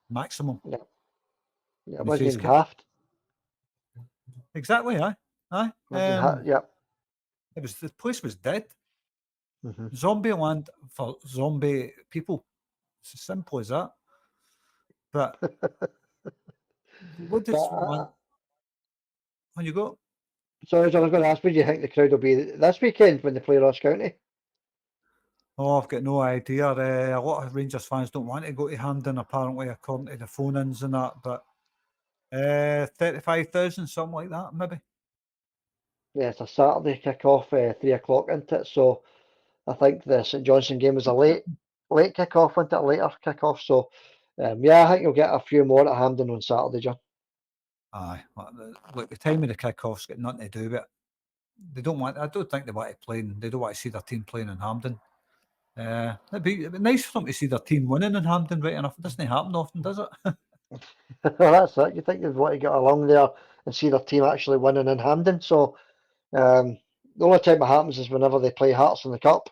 C: Maximum.
B: Yeah, it wasn't even half.
C: Exactly, aye.
B: Yeah.
C: The place was dead.
B: Mm-hmm.
C: Zombie land for zombie people. It's as simple as that. But what does when you go?
B: Sorry, John, I was going to ask, what do you think the crowd will be this weekend when they play Ross County?
C: Oh, I've got no idea. A lot of Rangers fans don't want to go to Hampden, apparently, according to the phone-ins and that. But 35,000, something like that, maybe.
B: Yeah, it's a Saturday kick-off, 3 o'clock, isn't it? So I think the St Johnstone game was a late kick-off, wasn't it? A later kick-off. So yeah, I think you'll get a few more at Hampden on Saturday, John.
C: Aye, look, the time of the kick-off's got nothing to do with it. They don't want. I don't think they want to play. They don't want to see their team playing in Hampden. It'd be nice for them to see their team winning in Hampden, right enough. It doesn't happen often, does it?
B: Well, that's it. You think they'd want to get along there and see their team actually winning in Hampden. So the only time it happens is whenever they play Hearts in the Cup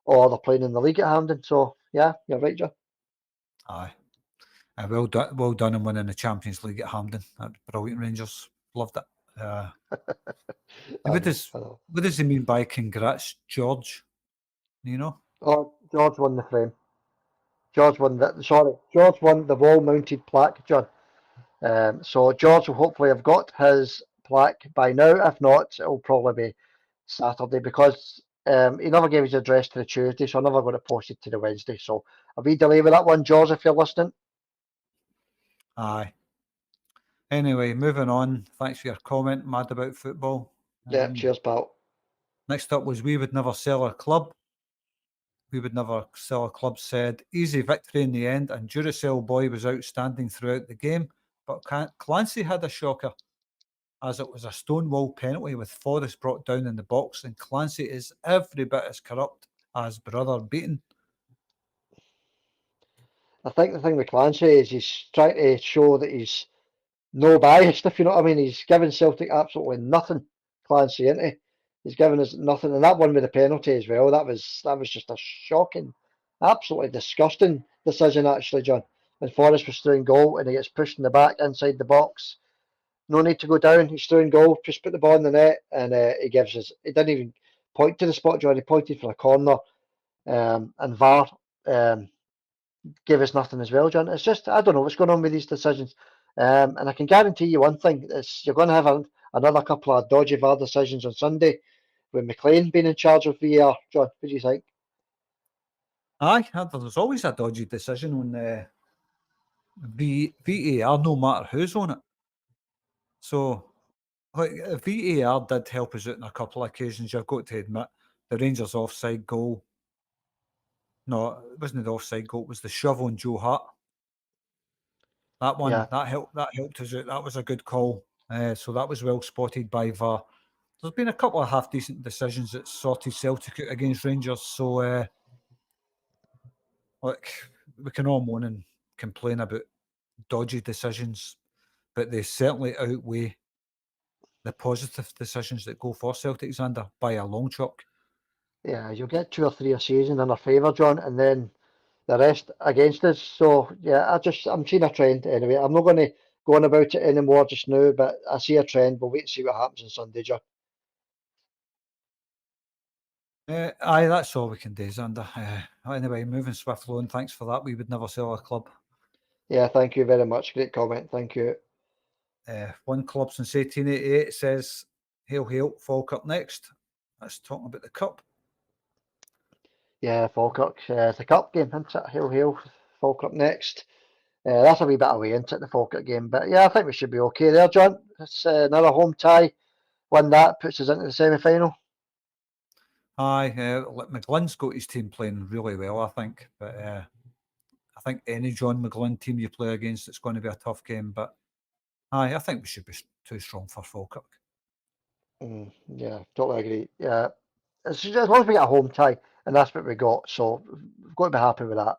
B: or they're playing in the league at Hampden. So yeah, you're right, John.
C: Aye. Well done in winning the Champions League at Hampden. That's brilliant, Rangers. Loved it. What does he mean by congrats, George? You know?
B: Oh, George won the frame. George won the wall-mounted plaque, John. So George will hopefully have got his plaque by now. If not, it'll probably be Saturday because he never gave his address to the Tuesday, so I'm never going to post it to the Wednesday. So a wee delay with that one, George, if you're listening.
C: Aye. Anyway, moving on. Thanks for your comment, Mad About Football.
B: Yeah, cheers, pal.
C: Next up was We Would Never Sell Our Club. We Would Never Sell Our Club said, easy victory in the end, and Duracell boy was outstanding throughout the game, but Clancy had a shocker, as it was a stonewall penalty with Forrest brought down in the box, and Clancy is every bit as corrupt as brother Beaton.
B: I think the thing with Clancy is he's trying to show that he's no biased, if you know what I mean. He's given Celtic absolutely nothing, Clancy, isn't he? He's given us nothing, and that one with the penalty as well. That was just a shocking, absolutely disgusting decision, actually, John. When Forrest was through in goal and he gets pushed in the back inside the box, no need to go down. He's through in goal, just put the ball in the net, and he gives us. He didn't even point to the spot, John. He pointed for a corner, and VAR gave us nothing as well, John. It's just I don't know what's going on with these decisions. And I can guarantee you one thing: you're going to have another couple of dodgy VAR decisions on Sunday with McLean being in charge of VAR. John, what do you think?
C: Aye, there's always a dodgy decision on VAR, no matter who's on it. So Like VAR did help us out on a couple of occasions. You've got to admit the Rangers offside goal. No, it wasn't the offside goal. It was the shove on Joe Hart. That one that helped us out. That was a good call. So that was well spotted by VAR. There's been a couple of half decent decisions that sorted Celtic out against Rangers. So look, we can all moan and complain about dodgy decisions, but they certainly outweigh the positive decisions that go for Celtic, Xander, by a long chalk.
G: Yeah, you'll get 2 or 3 a season in our favour, John, and then the rest against us. So yeah, I'm seeing a trend anyway. I'm not going to go on about it anymore just now, but I see a trend. We'll wait and see what happens on Sunday, John.
C: Aye, that's all we can do, Xander. Anyway, moving swiftly on. Thanks for that. We would never sell a club.
G: Yeah, thank you very much. Great comment. Thank you.
C: One club since 1888 says, hail, hail, Falkirk next. That's talking about the cup.
G: Yeah, Falkirk. It's a cup game, isn't it? Hail, hail, Falkirk next. That's a wee bit away into the Falkirk game, but yeah, I think we should be okay there, John. It's another home tie. Win that puts us into the semi-final.
C: Aye, McGlynn's got his team playing really well, I think. But I think any John McGlynn team you play against, it's going to be a tough game. But aye, I think we should be too strong for Falkirk.
G: Yeah, totally agree. Yeah, as long as we get a home tie, and that's what we got, so we've got to be happy with that.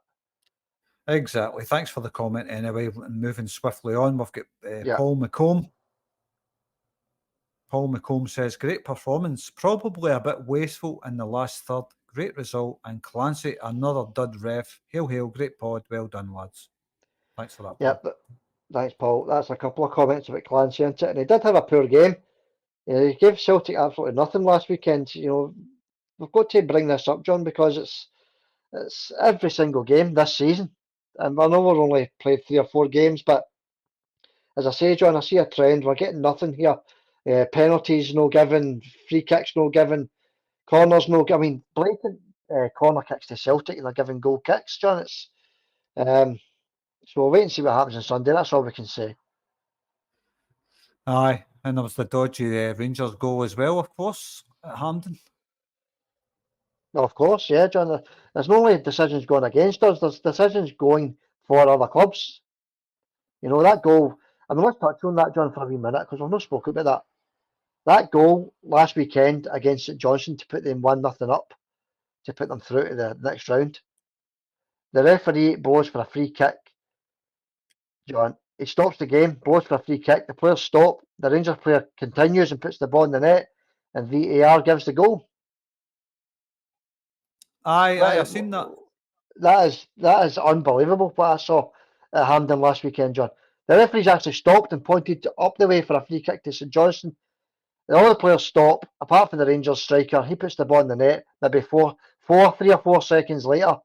C: Exactly. Thanks for the comment anyway. Moving swiftly on, we've got Paul McComb. Paul McComb says, great performance, probably a bit wasteful in the last third. Great result. And Clancy, another dud ref. Hail, hail, great pod. Well done, lads. Thanks for that, Paul.
G: Yep, thanks, Paul. That's a couple of comments about Clancy, isn't it? And he did have a poor game. He gave Celtic absolutely nothing last weekend. You know, we've got to bring this up, John, because it's every single game this season. And I know we've only played 3 or 4 games, but as I say, John, I see a trend. We're getting nothing here. Penalties no given, free kicks no given, corners no given. I mean, blatant corner kicks to Celtic, and they're giving goal kicks, John. It's so we'll wait and see what happens on Sunday. That's all we can say.
C: Aye, and there was the dodgy Rangers goal as well, of course, at Hampden.
G: Well, of course, yeah, John. There's not only decisions going against us, there's decisions going for other clubs. You know, that goal, I mean, let's touch on that, John, for a wee minute, because we've not spoken about that. That goal last weekend against St Johnstone to put them 1-0 up, to put them through to the next round. The referee blows for a free kick, John. He stops the game, blows for a free kick. The players stop. The Rangers player continues and puts the ball in the net, and VAR gives the goal.
C: Aye, I've seen that.
G: That is unbelievable what I saw at Hampden last weekend, John. The referees actually stopped and pointed up the way for a free kick to St Johnstone. And all the players stop, apart from the Rangers striker. He puts the ball in the net. Maybe 3 or 4 seconds later,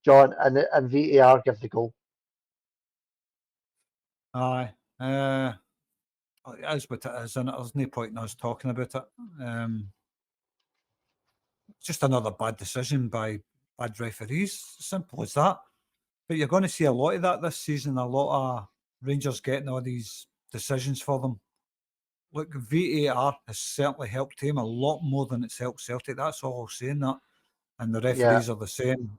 G: John, and VAR give the goal.
C: Aye, it is what it is, and there's no point in us talking about it. It's just another bad decision by bad referees. Simple as that. But you're going to see a lot of that this season. A lot of Rangers getting all these decisions for them. Look, VAR has certainly helped him a lot more than it's helped Celtic. That's all I'm saying. That, and the referees are the same.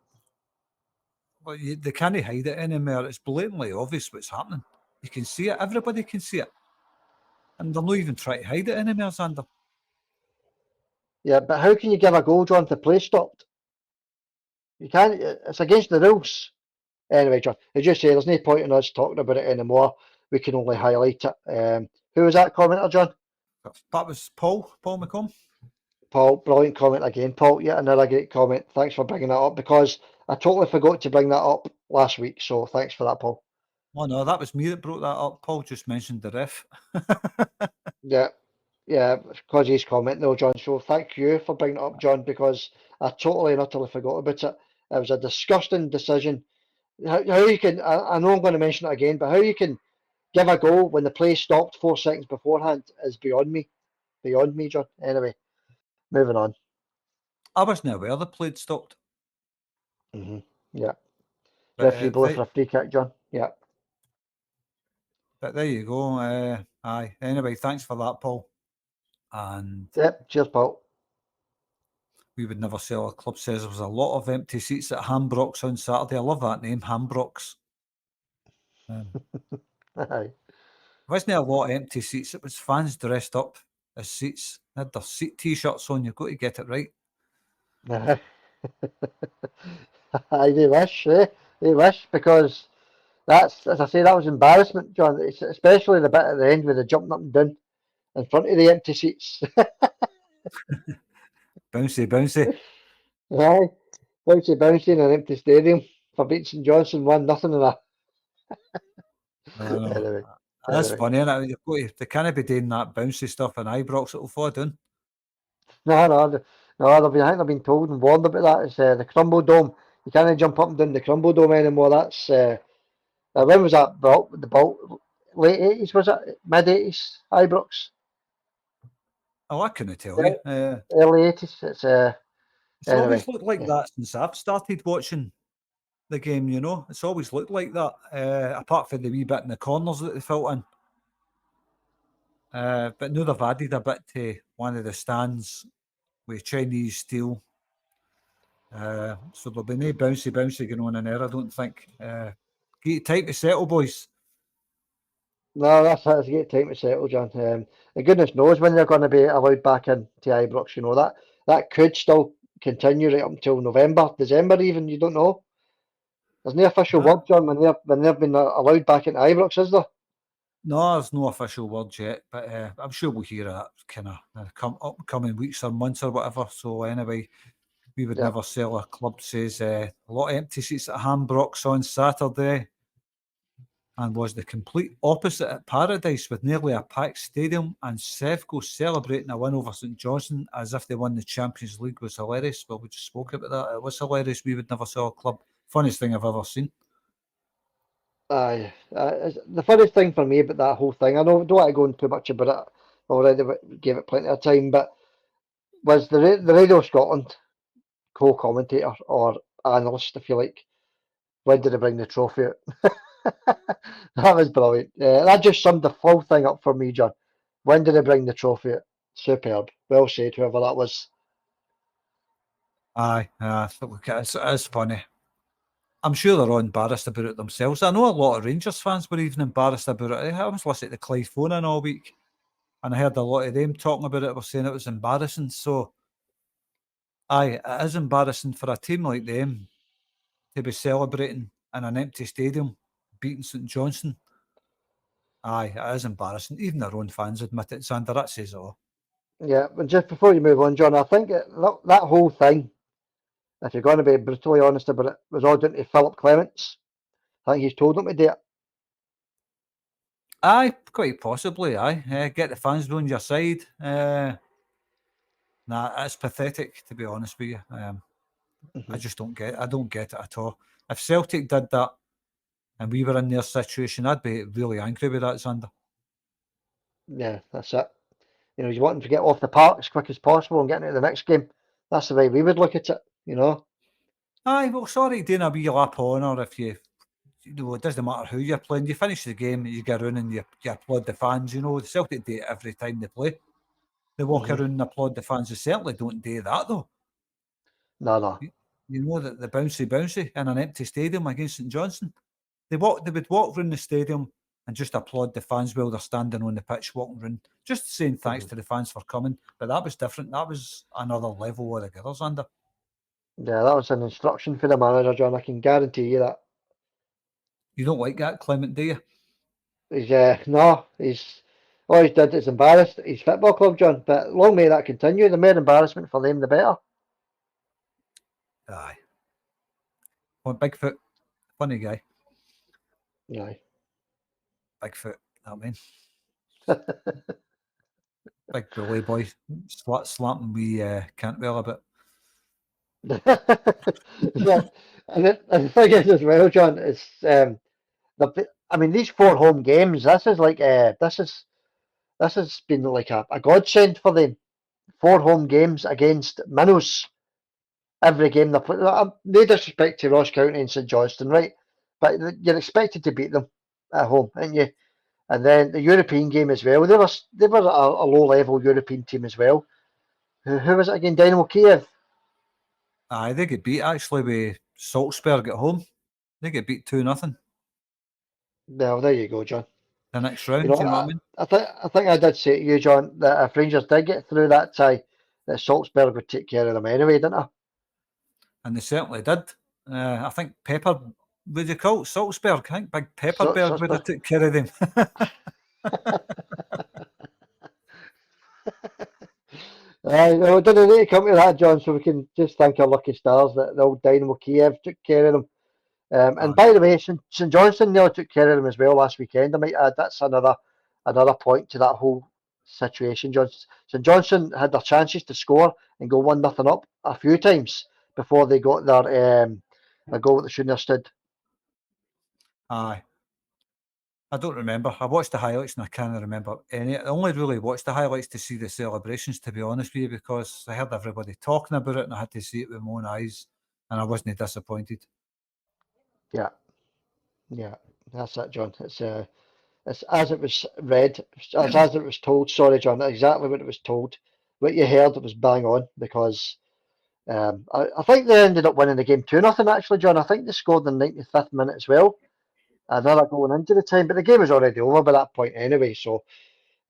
C: But they can't hide it anymore. It's blatantly obvious what's happening. You can see it. Everybody can see it. And they're not even trying to hide it anymore, Xander.
G: Yeah, but how can you give a goal, John, if the play stopped? You can't. It's against the rules. Anyway, John, as you say, there's no point in us talking about it anymore. We can only highlight it. Who was that commenter, John?
C: That was Paul McComb.
G: Paul, brilliant comment again. Paul, yeah, another great comment. Thanks for bringing that up, because I totally forgot to bring that up last week. So thanks for that, Paul.
C: Oh no, that was me that brought that up. Paul just mentioned the ref.
G: Yeah, because he's commenting though, John. So thank you for bringing it up, John, because I totally and utterly forgot about it. It was a disgusting decision. How you can, I know I'm going to mention it again, but how you can give a goal when the play stopped 4 seconds beforehand is beyond me. Beyond me, John. Anyway, moving on.
C: I wasn't aware the play had stopped.
G: Yeah. Referee blew for a free kick, John. Yeah.
C: But there you go. Aye. Anyway, thanks for that, Paul. and
G: Yep, cheers, Paul.
C: We Would Never Sell a Club says there was a lot of empty seats at Hambrox on Saturday. I love that name, Hambrox.
G: Aye.
C: Wasn't there a lot of empty seats? It was fans dressed up as seats. They had their seat T-shirts on. You've got to get it right.
G: Aye, they wish, eh? They wish, because that's, as I say, that was embarrassment, John. It's especially the bit at the end where they jumping up and down in front of the empty seats.
C: Bouncy, bouncy.
G: Aye, bouncy in an empty stadium for beating St Johnstone 1-0 and a.
C: I know.
G: Anyway,
C: That's
G: anyway.
C: funny, innit? You've got to, they can't be doing that bouncy stuff in Ibrox. It'll fall down.
G: No, I think they've been told and warned about that. It's the Crumble Dome. You can't jump up and down the Crumble Dome anymore. That's when was that built? The built late 80s, was it? Mid 80s, Ibrox.
C: Oh, I couldn't tell you.
G: Early 80s. It's
C: It's
G: anyway.
C: always looked like that since I've started watching the game, you know. It's always looked like that, apart from the wee bit in the corners that they filled in. But now they've added a bit to one of the stands with Chinese steel. So there'll be no bouncy going on in there, I don't think. Get time to settle, boys.
G: No, that's it. It's a great time to settle, John. And goodness knows when they're going to be allowed back into Ibrox. You know that could still continue right up until November, December even. You don't know. There's no official word, John, when they've been allowed back into Ibrox, is there?
C: No, there's no official word yet, but I'm sure we'll hear that kind of upcoming weeks or months or whatever. So anyway, We Would Never Sell a Club says a lot of empty seats at Hambrox on Saturday, and was the complete opposite at Paradise, with nearly a packed stadium and Sevco celebrating a win over St Johnstone as if they won the Champions League. Was hilarious. Well, we just spoke about that. It was hilarious. We Would Never Sell a Club. Funniest thing I've ever seen.
G: Aye. The funniest thing for me about that whole thing, I don't want to go into too much about it. I already gave it plenty of time, but was the Radio Scotland co-commentator or analyst, if you like. When did they bring the trophy out? That was brilliant. That just summed the full thing up for me, John. When did they bring the trophy out? Superb. Well said, whoever that was.
C: Aye, look, it's funny. I'm sure they're all embarrassed about it themselves. I know a lot of Rangers fans were even embarrassed about it. I was listening to Clive Fonan all week, and I heard a lot of them talking about it. Were saying it was embarrassing. So, aye, it is embarrassing for a team like them to be celebrating in an empty stadium, beating St Johnstone. Aye, it is embarrassing. Even their own fans admit it, Xander. That says it all.
G: Yeah, but just before you move on, John, I think that whole thing, if you're going to be brutally honest about it, was all down to Philip Clements. I think he's told them to do it.
C: Aye, quite possibly. Aye, get the fans on your side. Nah, it's pathetic, to be honest with you. I just don't get it. I don't get it at all. If Celtic did that and we were in their situation, I'd be really angry with that, Xander.
G: Yeah, that's it. You know, he's wanting to get off the park as quick as possible and get into the next game. That's the way we would look at it, you know.
C: Aye, well, sorry, doing a wee lap on, or if you know, it doesn't matter who you're playing. You finish the game, you get around and you applaud the fans. You know, the Celtic do it every time they play. They walk around and applaud the fans. They certainly don't do that, though.
G: No.
C: You know that the bouncy in an empty stadium against St Johnstone. They would walk around the stadium and just applaud the fans while they're standing on the pitch, walking around, just saying thanks to the fans for coming. But that was different. That was another level altogether, Xander.
G: Yeah, that was an instruction for the manager, John. I can guarantee you that.
C: You don't like that, Clement, do you?
G: He's all he's did is embarrassed his football club, John. But long may that continue. The more embarrassment for them, the better.
C: Aye. Well, Bigfoot, funny guy.
G: Aye.
C: Bigfoot, I mean. Big bully boy, slapping we Cantwell a bit.
G: Yeah, and the thing is as well, John, is these 4 home games. This has been like a godsend for them. 4 home games against minnows. Every game they play. No disrespect to Ross County and St Johnstone, right? But you're expected to beat them at home, aren't you? And then the European game as well. They were a low level European team as well. Who was it again? Dynamo Kiev.
C: Aye, they get beat actually with Salzburg at home. They get beat 2-0
G: Well, there you go, John.
C: the next round.
G: You know,
C: Do you know what I mean?
G: I think I did say to you, John, that if Rangers did get through that tie, that Salzburg would take care of them anyway, didn't I?
C: And they certainly did. I think Pepper, would you call it Salzburg? I think Big Pepperberg would have took care of them.
G: No, it didn't need to come to that, John, so we can just thank our lucky stars that the old Dynamo Kiev took care of them. And by the way, St Johnstone nearly took care of them as well last weekend. I might add that's another point to that whole situation, John. St Johnstone had their chances to score and go 1-0 up a few times before they got their goal that they shouldn't have stood.
C: Aye. I don't remember. I watched the highlights and I can't remember any. I only really watched the highlights to see the celebrations, to be honest with you, because I heard everybody talking about it and I had to see it with my own eyes and I wasn't disappointed.
G: Yeah, that's it, John. It's as it was read, as it was told. Sorry, John, that's exactly what it was told. What you heard, it was bang on because I think they ended up winning the game 2-0 actually, John. I think they scored in the 95th minute as well. Another going into the time, but the game was already over by that point anyway. So,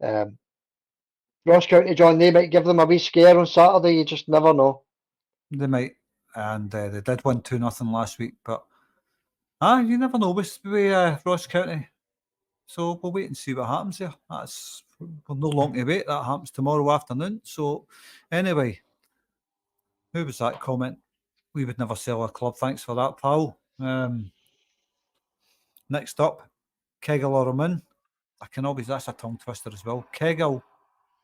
G: Ross County, John, they might give them a wee scare on Saturday. You just never know.
C: They might, and they did win 2-0 last week, but you never know with Ross County. So we'll wait and see what happens there. We're no long to wait. That happens tomorrow afternoon. So anyway, who was that comment? We would never sell a club. Thanks for that, pal. Next up, Kegel or Moon. That's a tongue twister as well. Kegel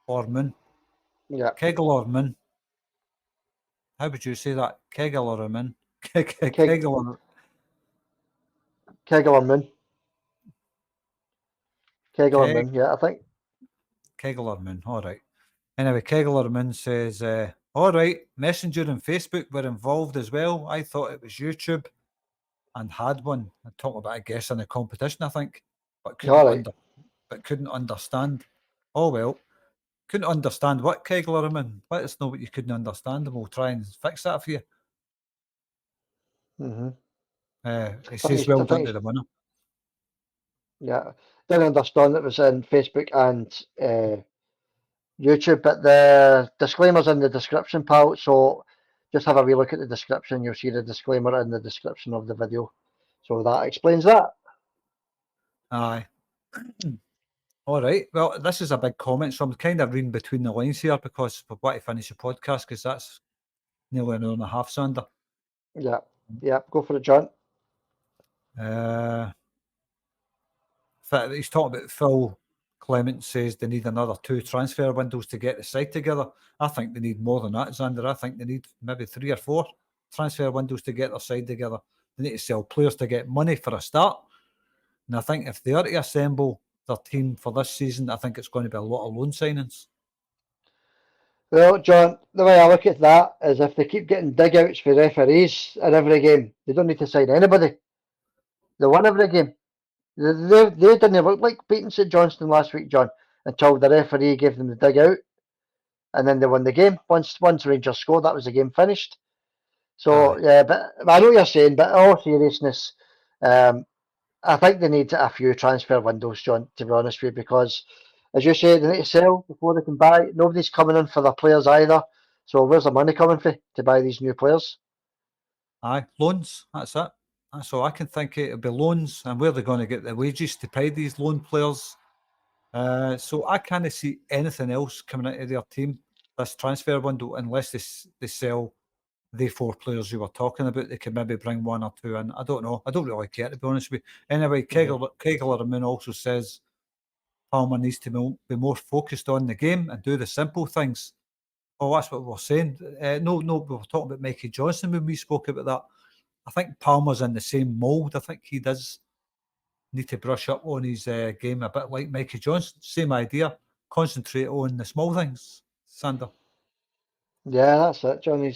C: or Moon.
G: Yeah.
C: Kegel or Moon. How would you say that? Kegel or Moon? Kegel or
G: Moon. Kegel or Moon, yeah, I think.
C: Kegel or Moon, all right. Anyway, Kegel or Moon says, all right, Messenger and Facebook were involved as well. I thought it was YouTube and had one. I talked about a guess in the competition, I think, but couldn't understand. Oh, well, couldn't understand what, Kegel or Moon? Let us know what you couldn't understand and we'll try and fix that for you.
G: Mm-hmm.
C: He says, well done to the winner.
G: Yeah, didn't understand it was in Facebook and YouTube, but the disclaimer's in the description, pal. So just have a wee look at the description. You'll see the disclaimer in the description of the video. So that explains that.
C: Aye. All right. Well, this is a big comment, so I'm kind of reading between the lines here because we want to finish the podcast because that's nearly an hour and a half, Sander.
G: Yeah, go for it, John.
C: He's talking about Phil Clement says they need another 2 transfer windows to get the side together. I think they need more than that, Xander. I think they need maybe 3 or 4 transfer windows to get their side together. They need to sell players to get money for a start. And I think if they are to assemble their team for this season, I think it's going to be a lot of loan signings.
G: Well, John, the way I look at that is if they keep getting dig-outs for referees in every game, they don't need to sign anybody. They win every game. They didn't look like beating St Johnstone last week, John, until the referee gave them the dig-out. And then they won the game. Once Rangers scored, that was the game finished. So, yeah, but I know what you're saying, but in all seriousness, I think they need a few transfer windows, John, to be honest with you, because, as you say, they need to sell before they can buy. Nobody's coming in for their players either. So where's the money coming from to buy these new players?
C: Aye, loans, that's it. That's all I can think of. It'll be loans, and where they're going to get the wages to pay these loan players. So I can't see anything else coming out of their team this transfer window unless they sell the 4 players you were talking about. They could maybe bring 1 or 2 in. I don't know. I don't really care, to be honest with you. Anyway, Kegel Moon also says Palmer needs to be more focused on the game and do the simple things. Oh, that's what we're saying. No, we were talking about Mikey Johnson when we spoke about that. I think Palmer's in the same mould. I think he does need to brush up on his game a bit like Mikey Johnson. Same idea. Concentrate on the small things, Sander.
G: Yeah, that's it, John.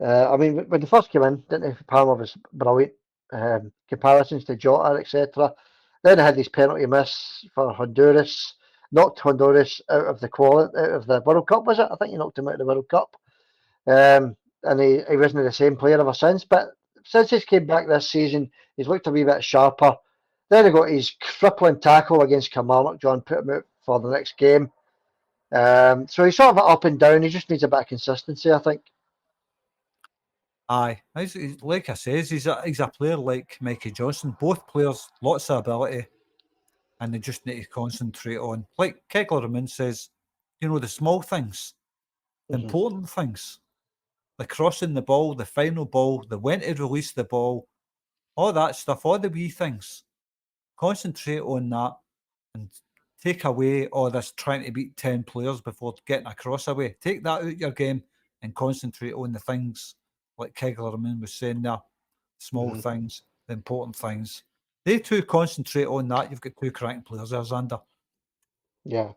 G: I mean, when they first came in, didn't they? Palmer was brilliant. Comparisons to Jota, etc. Then they had his penalty miss for Honduras, knocked Honduras out of the World Cup, was it? I think he knocked him out of the World Cup. And he wasn't the same player ever since. But since he's came back this season, he's looked a wee bit sharper. Then he got his crippling tackle against Kilmarnock. John put him out for the next game. So he's sort of up and down. He just needs a bit of consistency, I think.
C: Aye, he's like I says, he's a player like Mikey Johnson. Both players, lots of ability, and they just need to concentrate on, like Kegler says, the small things, the important things, the crossing the ball, the final ball, the when to release the ball, all that stuff, all the wee things. Concentrate on that and take away all this trying to beat 10 players before getting a cross away. Take that out of your game and concentrate on the things like Kegler was saying there, small things, the important things. They two concentrate on that. You've got two cracking players there, Xander.
G: Yeah.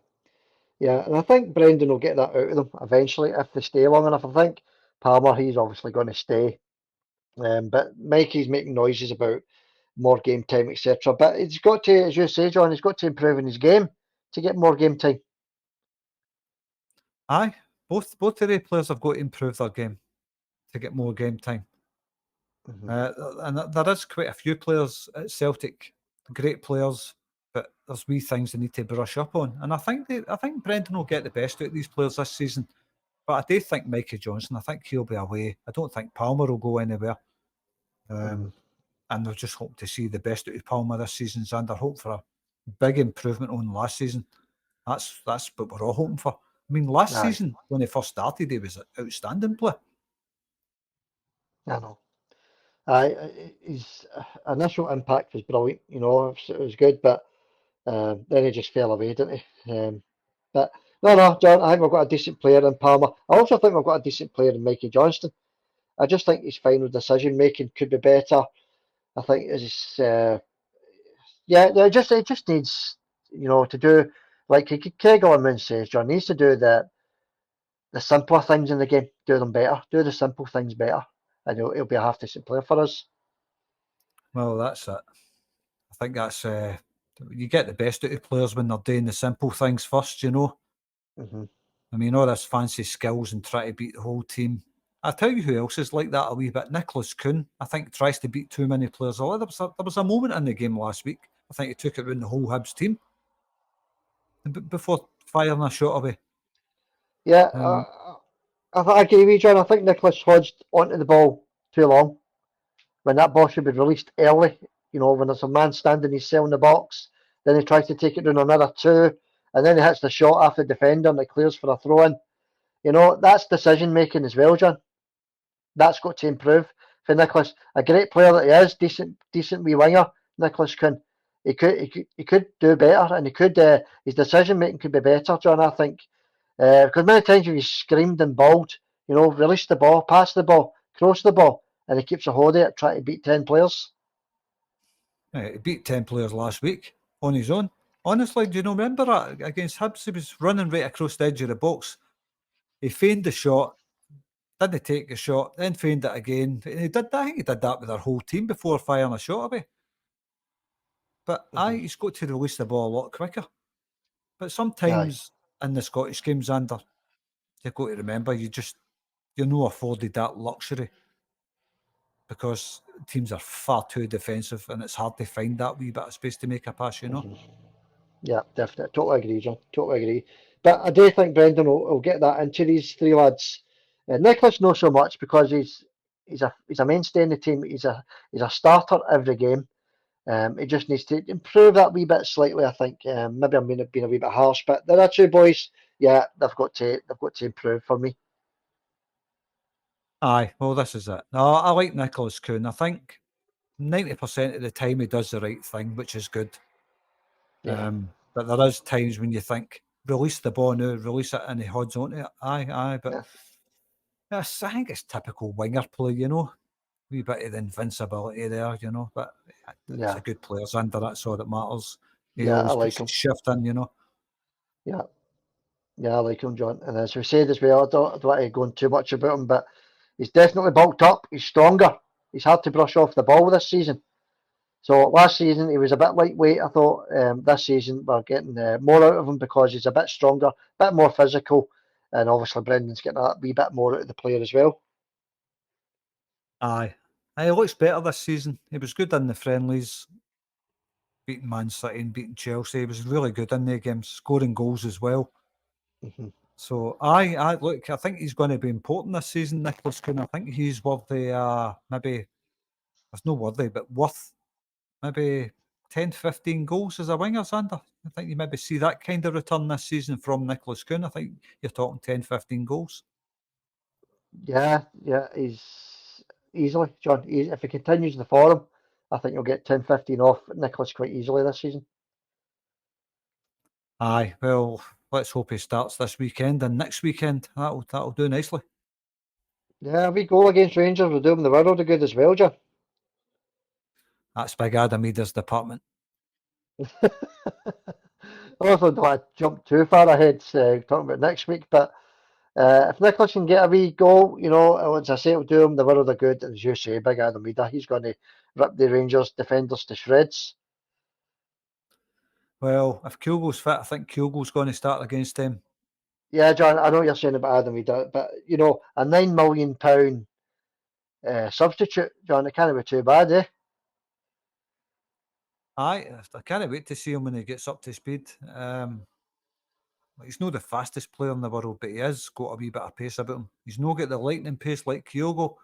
G: Yeah, and I think Brendan will get that out of them eventually if they stay long enough. I think Palmer, he's obviously going to stay. But Mikey's making noises about more game time, etc. But he's got to, as you say, John, he's got to improve in his game to get more game time.
C: Aye, both of the players have got to improve their game to get more game time. And there is quite a few players at Celtic, great players, but there's wee things they need to brush up on. And I think Brendan will get the best out of these players this season. But I do think Mikey Johnson, I think he'll be away. I don't think Palmer will go anywhere. And they'll just hope to see the best out of Palmer this season. Xander, hope for a big improvement on last season. That's what we're all hoping for. I mean, last season, when he first started, he was an outstanding player.
G: I know. His initial impact was brilliant, it was good, but then he just fell away, didn't he? But no, John, I think we've got a decent player in Palmer. I also think we've got a decent player in Mikey Johnston. I just think his final decision making could be better. I think it just needs, to do like Kegelman says, John needs to do the simpler things in the game, do them better, do the simple things better, and he'll be a half decent player for us.
C: Well, that's it. I think that's you get the best out of players when they're doing the simple things first, I mean, all this fancy skills and try to beat the whole team. I'll tell you who else is like that a wee bit. Nicholas Kuhn, I think, tries to beat too many players. There was a moment in the game last week, I think he took it around the whole Hibs team before firing a shot away.
G: Yeah, I agree with you, John. I think Nicholas hodged onto the ball too long when that ball should be released early. When there's a man standing his cell in the box, then he tries to take it down another two, and then he hits the shot after the defender and it clears for a throw in. That's decision making as well, John. That's got to improve for Nicholas. A great player that he is, decent wee winger, Nicholas Kuhn. He could do better, and his decision making could be better, John. I think because many times he's screamed and bawled, release the ball, pass the ball, cross the ball, and he keeps a hold of it, trying to beat 10 players.
C: He beat 10 players last week on his own. Honestly, do you remember that against Hibs? He was running right across the edge of the box. He feigned the shot, didn't take the shot, then feigned it again. And I think he did that with our whole team before firing a shot away. But he's got to release the ball a lot quicker. But sometimes in the Scottish games, Xander, you've got to remember you're not afforded that luxury because teams are far too defensive and it's hard to find that wee bit of space to make a pass,
G: Yeah, definitely. Totally agree, John. Totally agree. But I do think Brendan will get that into these three lads. Nicholas not so much because he's a mainstay in the team. He's a starter every game. He just needs to improve that wee bit slightly. I think maybe I'm being a wee bit harsh, but there are two boys. Yeah, they've got to improve for me.
C: Aye, well, this is it. No, I like Nicholas Kuhn. I think 90% of the time he does the right thing, which is good.
G: Yeah.
C: But there is times when you think, release the ball now, release it, and he hodds onto it. Aye, but yes, I think it's typical winger play, wee bit of the invincibility there, but it's a good player, Xander, that's all that matters. He always
G: I like
C: puts
G: him.
C: his shift in,
G: Yeah, I like him, John. And as we said as well, I don't want to go on too much about him, but he's definitely bulked up. He's stronger. He's hard to brush off the ball this season. So last season he was a bit lightweight, I thought. This season we're getting more out of him because he's a bit stronger, a bit more physical, and obviously Brendan's getting a wee bit more out of the player as well.
C: Aye. He looks better this season. He was good in the friendlies, beating Man City and beating Chelsea. He was really good in their games, scoring goals as well.
G: Mm-hmm.
C: So I look, I think he's going to be important this season, Nicholas Kuhn. I think he's worthy, maybe, it's not worthy, but worth maybe 10, 15 goals as a winger, Sander. I think you maybe see that kind of return this season from Nicholas Kuhn. I think you're talking 10, 15 goals.
G: Yeah, he's easily, John. If he continues the form, I think you'll get 10, 15 off Nicholas quite easily this season.
C: Aye, well, let's hope he starts this weekend and next weekend. That'll do nicely.
G: Yeah, a wee goal against Rangers will do him the world of good as well, John.
C: That's big Adam Eder's department.
G: I also don't want to jump too far ahead talking about next week, but if Nicholas can get a wee goal, as I say, it'll do him the world of good. As you say, big Adam Eder, he's going to rip the Rangers defenders to shreds.
C: Well, if Kyogo's fit, I think Kyogo's going to start against them.
G: Yeah, John, I know what you're saying about Adam Eder, but a £9 million substitute, John, it can't be too bad, eh?
C: Aye, I can't wait to see him when he gets up to speed. He's not the fastest player in the world, but he has got a wee bit of pace about him. He's not got the lightning pace like Kyogo,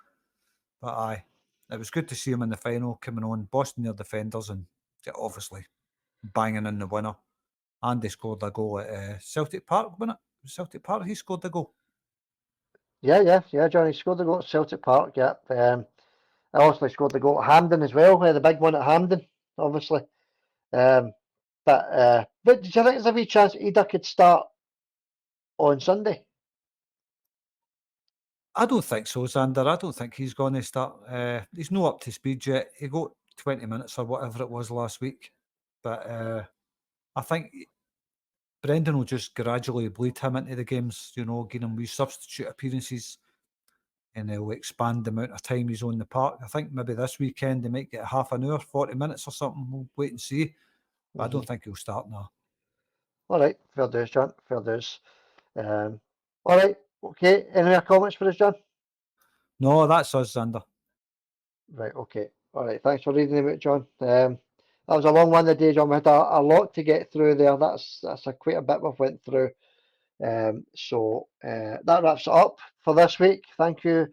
C: but aye, it was good to see him in the final coming on, bossing their defenders and obviously banging in the winner. And they scored a goal at Celtic Park, wasn't it? Celtic Park, he scored the goal.
G: Yeah, John, he scored the goal at Celtic Park, yeah. I also scored the goal at Hampden as well, the big one at Hampden, obviously. But do you think there's a wee chance Eder could start on Sunday?
C: I don't think so, Xander. I don't think he's going to start. He's not up to speed yet. He got 20 minutes or whatever it was last week. But I think Brendan will just gradually bleed him into the games, give him wee substitute appearances, and he'll expand the amount of time he's on the park. I think maybe this weekend they might get half an hour, 40 minutes or something. We'll wait and see. But I don't think he'll start now.
G: All right, fair dues, John, fair dues. All right, okay. Any more comments for us, John?
C: No, that's us, Xander.
G: Right, okay. All right, thanks for reading them out, John. That was a long one today, John. We had a lot to get through there. That's quite a bit we've went through. So that wraps it up for this week. Thank you,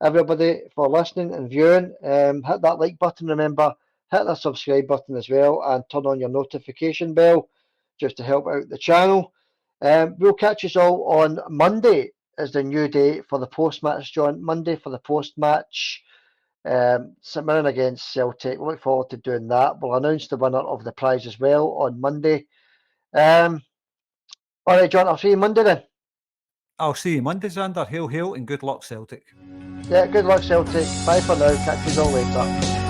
G: everybody, for listening and viewing. Hit that like button, remember, hit the subscribe button as well, and turn on your notification bell just to help out the channel. We'll catch you all on Monday as the new day for the post-match, John. Monday for the post-match. St Mirren against Celtic. Look forward to doing that. We'll announce the winner of the prize as well on Monday. All right, John, I'll see you Monday then.
C: I'll see you Monday, Xander. Hail, hail, and good luck, Celtic.
G: Yeah, good luck, Celtic. Bye for now. Catch you all later.